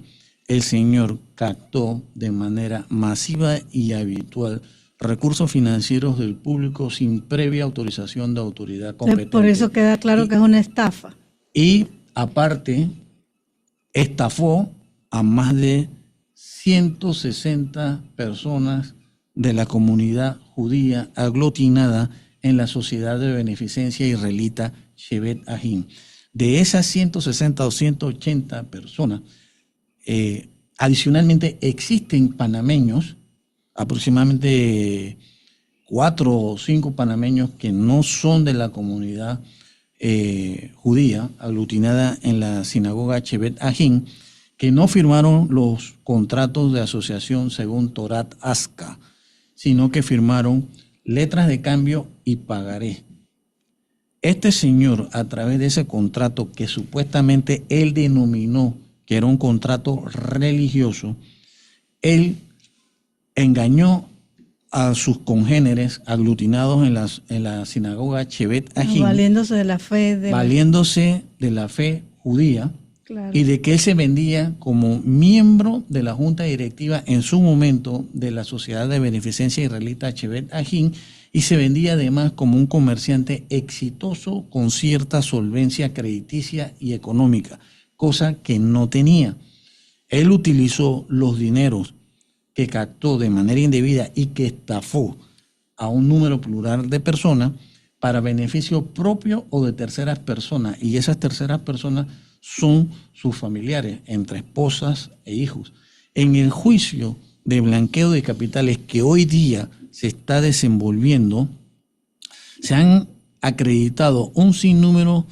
el señor captó de manera masiva y habitual recursos financieros del público sin previa autorización de autoridad competente. Por eso queda claro que es una estafa. Y aparte, estafó a más de 160 personas de la comunidad judía aglutinada en la Sociedad de Beneficencia Israelita Shevet Ahim. De esas 160 o 180 personas, adicionalmente existen panameños, aproximadamente 4 o 5 panameños que no son de la comunidad judía aglutinada en la sinagoga Shevet Ahim, que no firmaron los contratos de asociación según Torat ASCA, sino que firmaron letras de cambio y pagaré. Este señor, a través de ese contrato que supuestamente él denominó que era un contrato religioso, él engañó a sus congéneres aglutinados en la sinagoga Shevet Ahim, valiéndose de la fe judía, claro, y de que él se vendía como miembro de la junta directiva en su momento de la Sociedad de Beneficencia Israelita Shevet Ahim, y se vendía además como un comerciante exitoso con cierta solvencia crediticia y económica, cosa que no tenía. Él utilizó los dineros que captó de manera indebida y que estafó a un número plural de personas para beneficio propio o de terceras personas, y esas terceras personas son sus familiares, entre esposas e hijos. En el juicio de blanqueo de capitales que hoy día se está desenvolviendo, se han acreditado un sinnúmero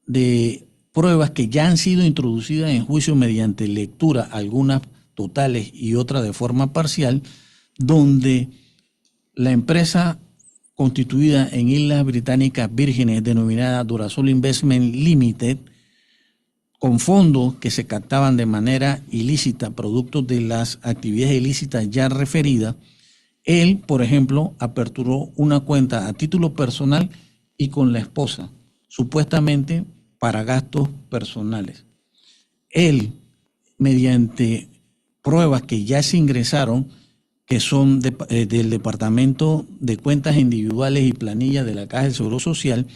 de pruebas que ya han sido introducidas en juicio mediante lectura, algunas totales y otras de forma parcial, donde la empresa constituida en Islas Británicas Vírgenes, denominada Durasol Investment Limited, con fondos que se captaban de manera ilícita, producto de las actividades ilícitas ya referidas, él, por ejemplo, aperturó una cuenta a título personal y con la esposa, supuestamente para gastos personales. Él, mediante pruebas que ya se ingresaron, que son del Departamento de Cuentas Individuales y Planillas de la Caja del Seguro Social,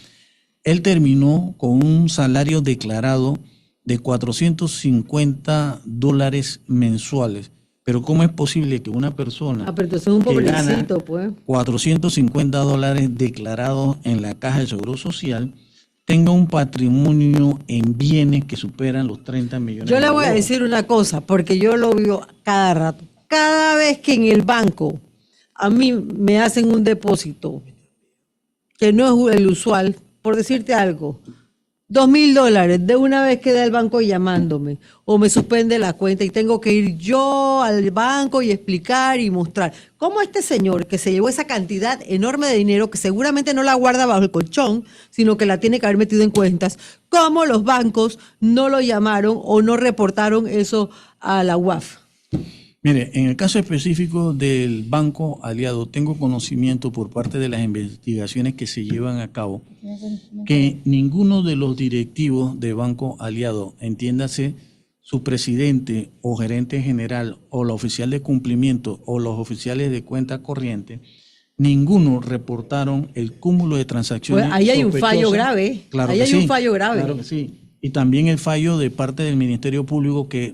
él terminó con un salario declarado de $450 mensuales. Pero ¿cómo es posible que una persona pero es un que gana pues, $450 declarados en la Caja del Seguro Social tenga un patrimonio en bienes que superan los 30 millones de Yo le voy a dólares? decir una cosa, porque yo lo vivo cada rato. Cada vez que en el banco a mí me hacen un depósito, que no es el usual, por decirte algo, $2,000, de una vez queda el banco llamándome, o me suspende la cuenta y tengo que ir yo al banco y explicar y mostrar cómo este señor que se llevó esa cantidad enorme de dinero, que seguramente no la guarda bajo el colchón, sino que la tiene que haber metido en cuentas, cómo los bancos no lo llamaron o no reportaron eso a la UAF. Mire, en el caso específico del Banco Aliado, tengo conocimiento por parte de las investigaciones que se llevan a cabo que ninguno de los directivos de Banco Aliado, entiéndase su presidente o gerente general o la oficial de cumplimiento o los oficiales de cuenta corriente, ninguno reportaron el cúmulo de transacciones. Pues ahí hay un sospechosas. fallo grave. Claro ahí que hay sí, un fallo grave. Claro que sí. Y también el fallo de parte del Ministerio Público que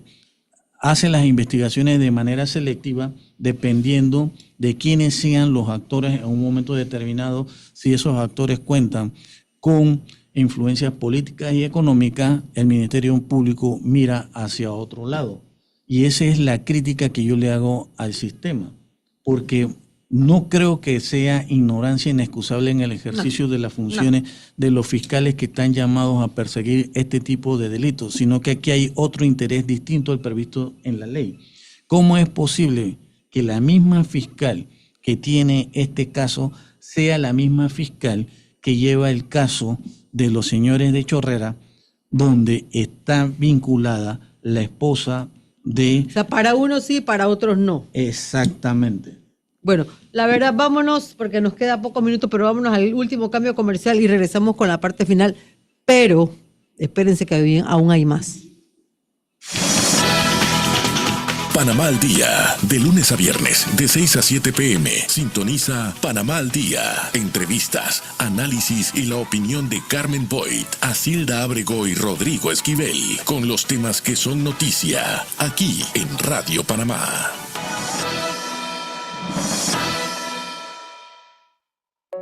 hace las investigaciones de manera selectiva dependiendo de quiénes sean los actores en un momento determinado, si esos actores cuentan con influencias políticas y económicas, el Ministerio Público mira hacia otro lado. Y esa es la crítica que yo le hago al sistema, porque no creo que sea ignorancia inexcusable en el ejercicio de las funciones de los fiscales que están llamados a perseguir este tipo de delitos, sino que aquí hay otro interés distinto al previsto en la ley. ¿Cómo es posible que la misma fiscal que tiene este caso sea la misma fiscal que lleva el caso de los señores de Chorrera, donde está vinculada la esposa de... O sea, para unos sí, para otros no. Exactamente. Bueno, la verdad, vámonos, porque nos queda pocos minutos, pero vámonos al último cambio comercial y regresamos con la parte final. Pero espérense que aún hay más. Panamá al Día, de lunes a viernes, de 6 a 7 p.m. Sintoniza Panamá al Día. Entrevistas, análisis y la opinión de Carmen Boyd, Asilda Ábrego y Rodrigo Esquivel, con los temas que son noticia, aquí en Radio Panamá.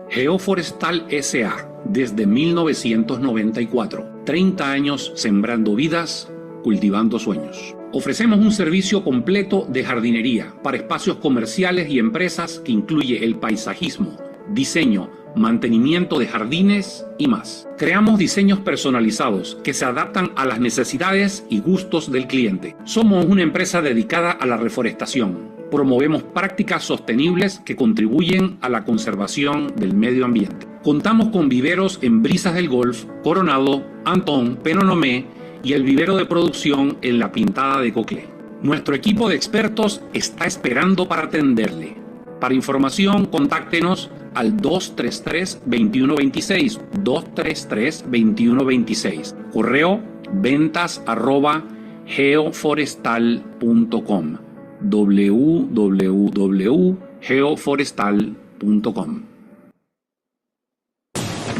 Geoforestal S.A. desde 1994. 30 años sembrando vidas, cultivando sueños. Ofrecemos un servicio completo de jardinería para espacios comerciales y empresas que incluye el paisajismo, diseño, mantenimiento de jardines y más. Creamos diseños personalizados que se adaptan a las necesidades y gustos del cliente. Somos una empresa dedicada a la reforestación. Promovemos prácticas sostenibles que contribuyen a la conservación del medio ambiente. Contamos con viveros en Brisas del Golf, Coronado, Antón, Penonomé y el vivero de producción en La Pintada de Coclé. Nuestro equipo de expertos está esperando para atenderle. Para información, contáctenos al 233-2126, 233-2126. Correo ventas@geoforestal.com, www.geoforestal.com.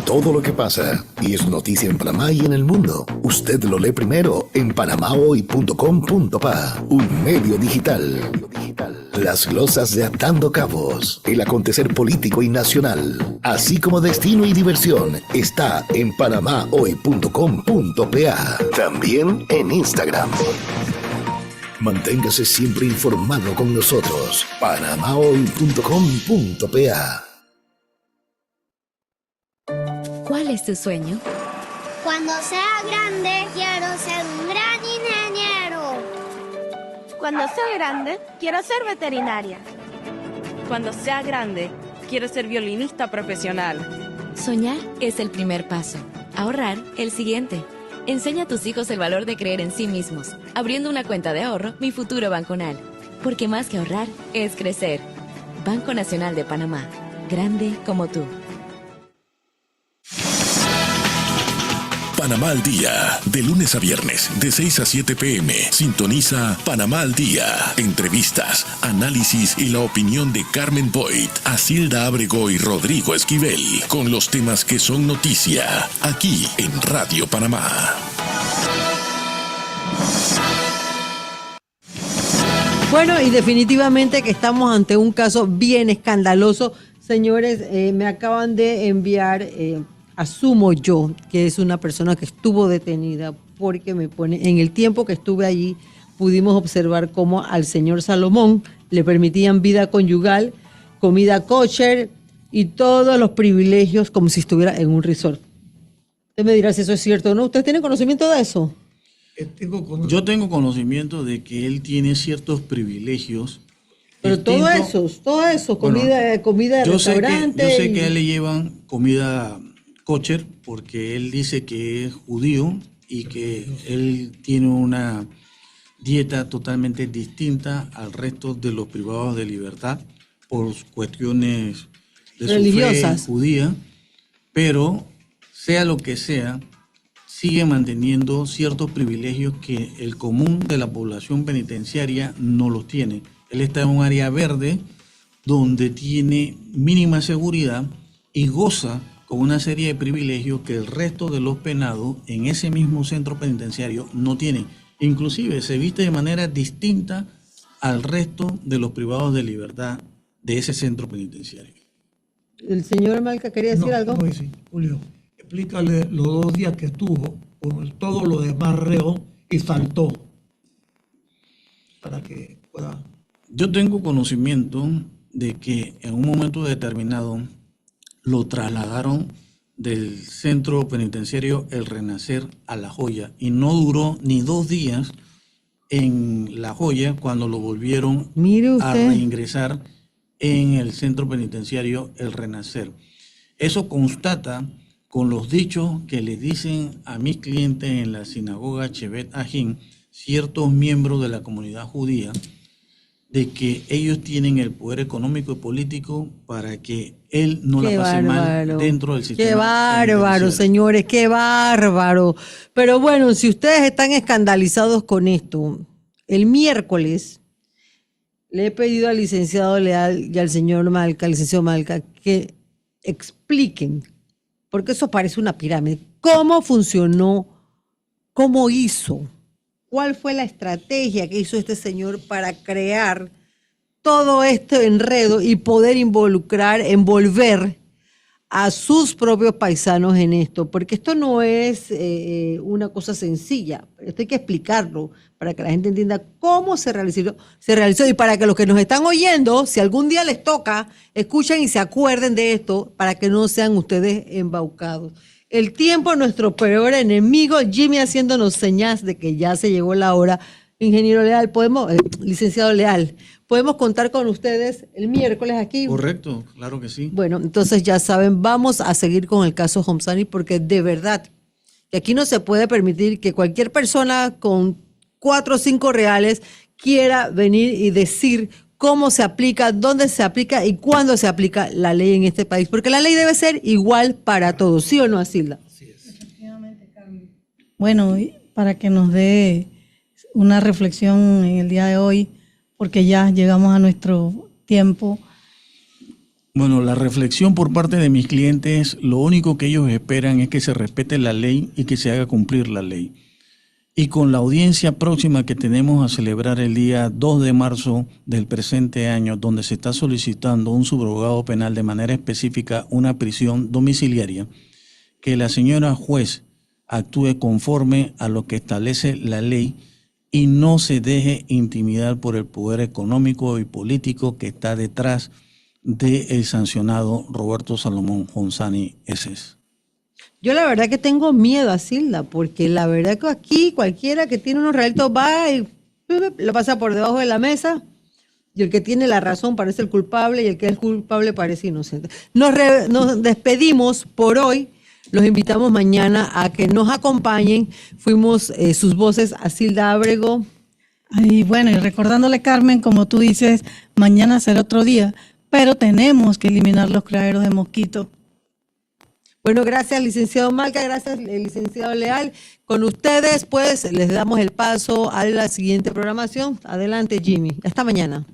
Todo lo que pasa y es noticia en Panamá y en el mundo, usted lo lee primero en panamahoy.com.pa, un medio digital. Las glosas de Atando Cabos, el acontecer político y nacional, así como destino y diversión, está en panamahoy.com.pa, también en Instagram. Manténgase siempre informado con nosotros, panamahoy.com.pa. ¿Cuál es tu sueño? Cuando sea grande, quiero ser un gran ingeniero. Cuando sea grande, quiero ser veterinaria. Cuando sea grande, quiero ser violinista profesional. Soñar es el primer paso. Ahorrar, el siguiente. Enseña a tus hijos el valor de creer en sí mismos, abriendo una cuenta de ahorro Mi Futuro Banconal. Porque más que ahorrar, es crecer. Banco Nacional de Panamá. Grande como tú. Panamá al Día, de lunes a viernes, de 6 a 7 p.m. Sintoniza Panamá al Día. Entrevistas, análisis y la opinión de Carmen Boyd, Asilda Ábrego y Rodrigo Esquivel, con los temas que son noticia, aquí en Radio Panamá. Bueno, y definitivamente que estamos ante un caso bien escandaloso. Señores, me acaban de enviar... asumo yo que es una persona que estuvo detenida porque me pone, en el tiempo que estuve allí, pudimos observar cómo al señor Salomón le permitían vida conyugal, comida kosher y todos los privilegios como si estuviera en un resort. Usted me dirá si eso es cierto o no. ¿Usted tiene conocimiento de eso? Yo tengo conocimiento de que él tiene ciertos privilegios. Pero todo eso, comida de restaurante. Yo sé que a él le llevan comida kosher porque él dice que es judío y que él tiene una dieta totalmente distinta al resto de los privados de libertad por cuestiones de religiosas, su fe judía, pero sea lo que sea, sigue manteniendo ciertos privilegios que el común de la población penitenciaria no los tiene. Él está en un área verde donde tiene mínima seguridad y goza con una serie de privilegios que el resto de los penados en ese mismo centro penitenciario no tienen. Inclusive se viste de manera distinta al resto de los privados de libertad de ese centro penitenciario. ¿El señor Malca quería decir algo? No, sí, Julio, explícale los 2 días que estuvo con todo lo demás reo y saltó para que pueda... Yo tengo conocimiento de que en un momento determinado lo trasladaron del centro penitenciario El Renacer a La Joya y no duró ni 2 días en La Joya cuando lo volvieron a reingresar en el centro penitenciario El Renacer. Eso constata con los dichos que le dicen a mis clientes en la sinagoga Chevet Ajín ciertos miembros de la comunidad judía, de que ellos tienen el poder económico y político para que él no la pase mal dentro del sistema. Qué bárbaro, señores, qué bárbaro. Pero bueno, si ustedes están escandalizados con esto, el miércoles le he pedido al licenciado Leal y al señor Malca, al licenciado Malca, que expliquen, porque eso parece una pirámide, cómo funcionó, cómo hizo. ¿Cuál fue la estrategia que hizo este señor para crear todo este enredo y poder envolver a sus propios paisanos en esto? Porque esto no es una cosa sencilla. Esto hay que explicarlo para que la gente entienda cómo se realizó y para que los que nos están oyendo, si algún día les toca, escuchen y se acuerden de esto para que no sean ustedes embaucados. El tiempo, nuestro peor enemigo, Jimmy haciéndonos señas de que ya se llegó la hora. Ingeniero Leal, licenciado Leal, ¿podemos contar con ustedes el miércoles aquí? Correcto, claro que sí. Bueno, entonces ya saben, vamos a seguir con el caso Homsani porque de verdad que aquí no se puede permitir que cualquier persona con 4 o 5 reales quiera venir y decir cómo se aplica, dónde se aplica y cuándo se aplica la ley en este país. Porque la ley debe ser igual para todos, ¿sí o no, Asilda? Así es. Efectivamente, Carmen. Bueno, para que nos dé una reflexión en el día de hoy, porque ya llegamos a nuestro tiempo. Bueno, la reflexión por parte de mis clientes, lo único que ellos esperan es que se respete la ley y que se haga cumplir la ley. Y con la audiencia próxima que tenemos a celebrar el día 2 de marzo del presente año, donde se está solicitando un subrogado penal de manera específica una prisión domiciliaria, que la señora juez actúe conforme a lo que establece la ley y no se deje intimidar por el poder económico y político que está detrás del sancionado Roberto Salomón Homsani Eses. Yo la verdad que tengo miedo a Silda, porque la verdad que aquí cualquiera que tiene unos realitos va y lo pasa por debajo de la mesa, y el que tiene la razón parece el culpable y el que es culpable parece inocente. Nos despedimos por hoy, los invitamos mañana a que nos acompañen. Fuimos sus voces, Asilda Ábrego. Y bueno, y recordándole, Carmen, como tú dices, mañana será otro día, pero tenemos que eliminar los criaderos de mosquitos. Bueno, gracias, licenciado Malca, gracias, licenciado Leal. Con ustedes, pues, les damos el paso a la siguiente programación. Adelante, Jimmy. Hasta mañana.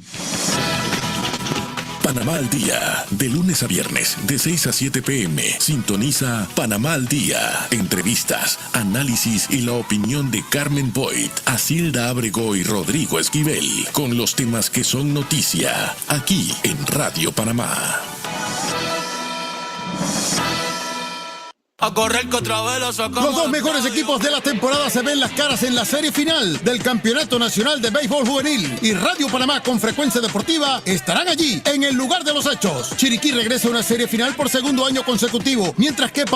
Panamá al Día, de lunes a viernes, de 6 a 7 p.m. Sintoniza Panamá al Día. Entrevistas, análisis y la opinión de Carmen Boyd, Asilda Ábrego y Rodrigo Esquivel, con los temas que son noticia, aquí en Radio Panamá. A correr que otra vez lo sacamos. Los 2 mejores equipos de la temporada se ven las caras en la serie final del Campeonato Nacional de Béisbol Juvenil. Y Radio Panamá con Frecuencia Deportiva estarán allí, en el lugar de los hechos. Chiriquí regresa a una serie final por segundo año consecutivo, mientras que Panamá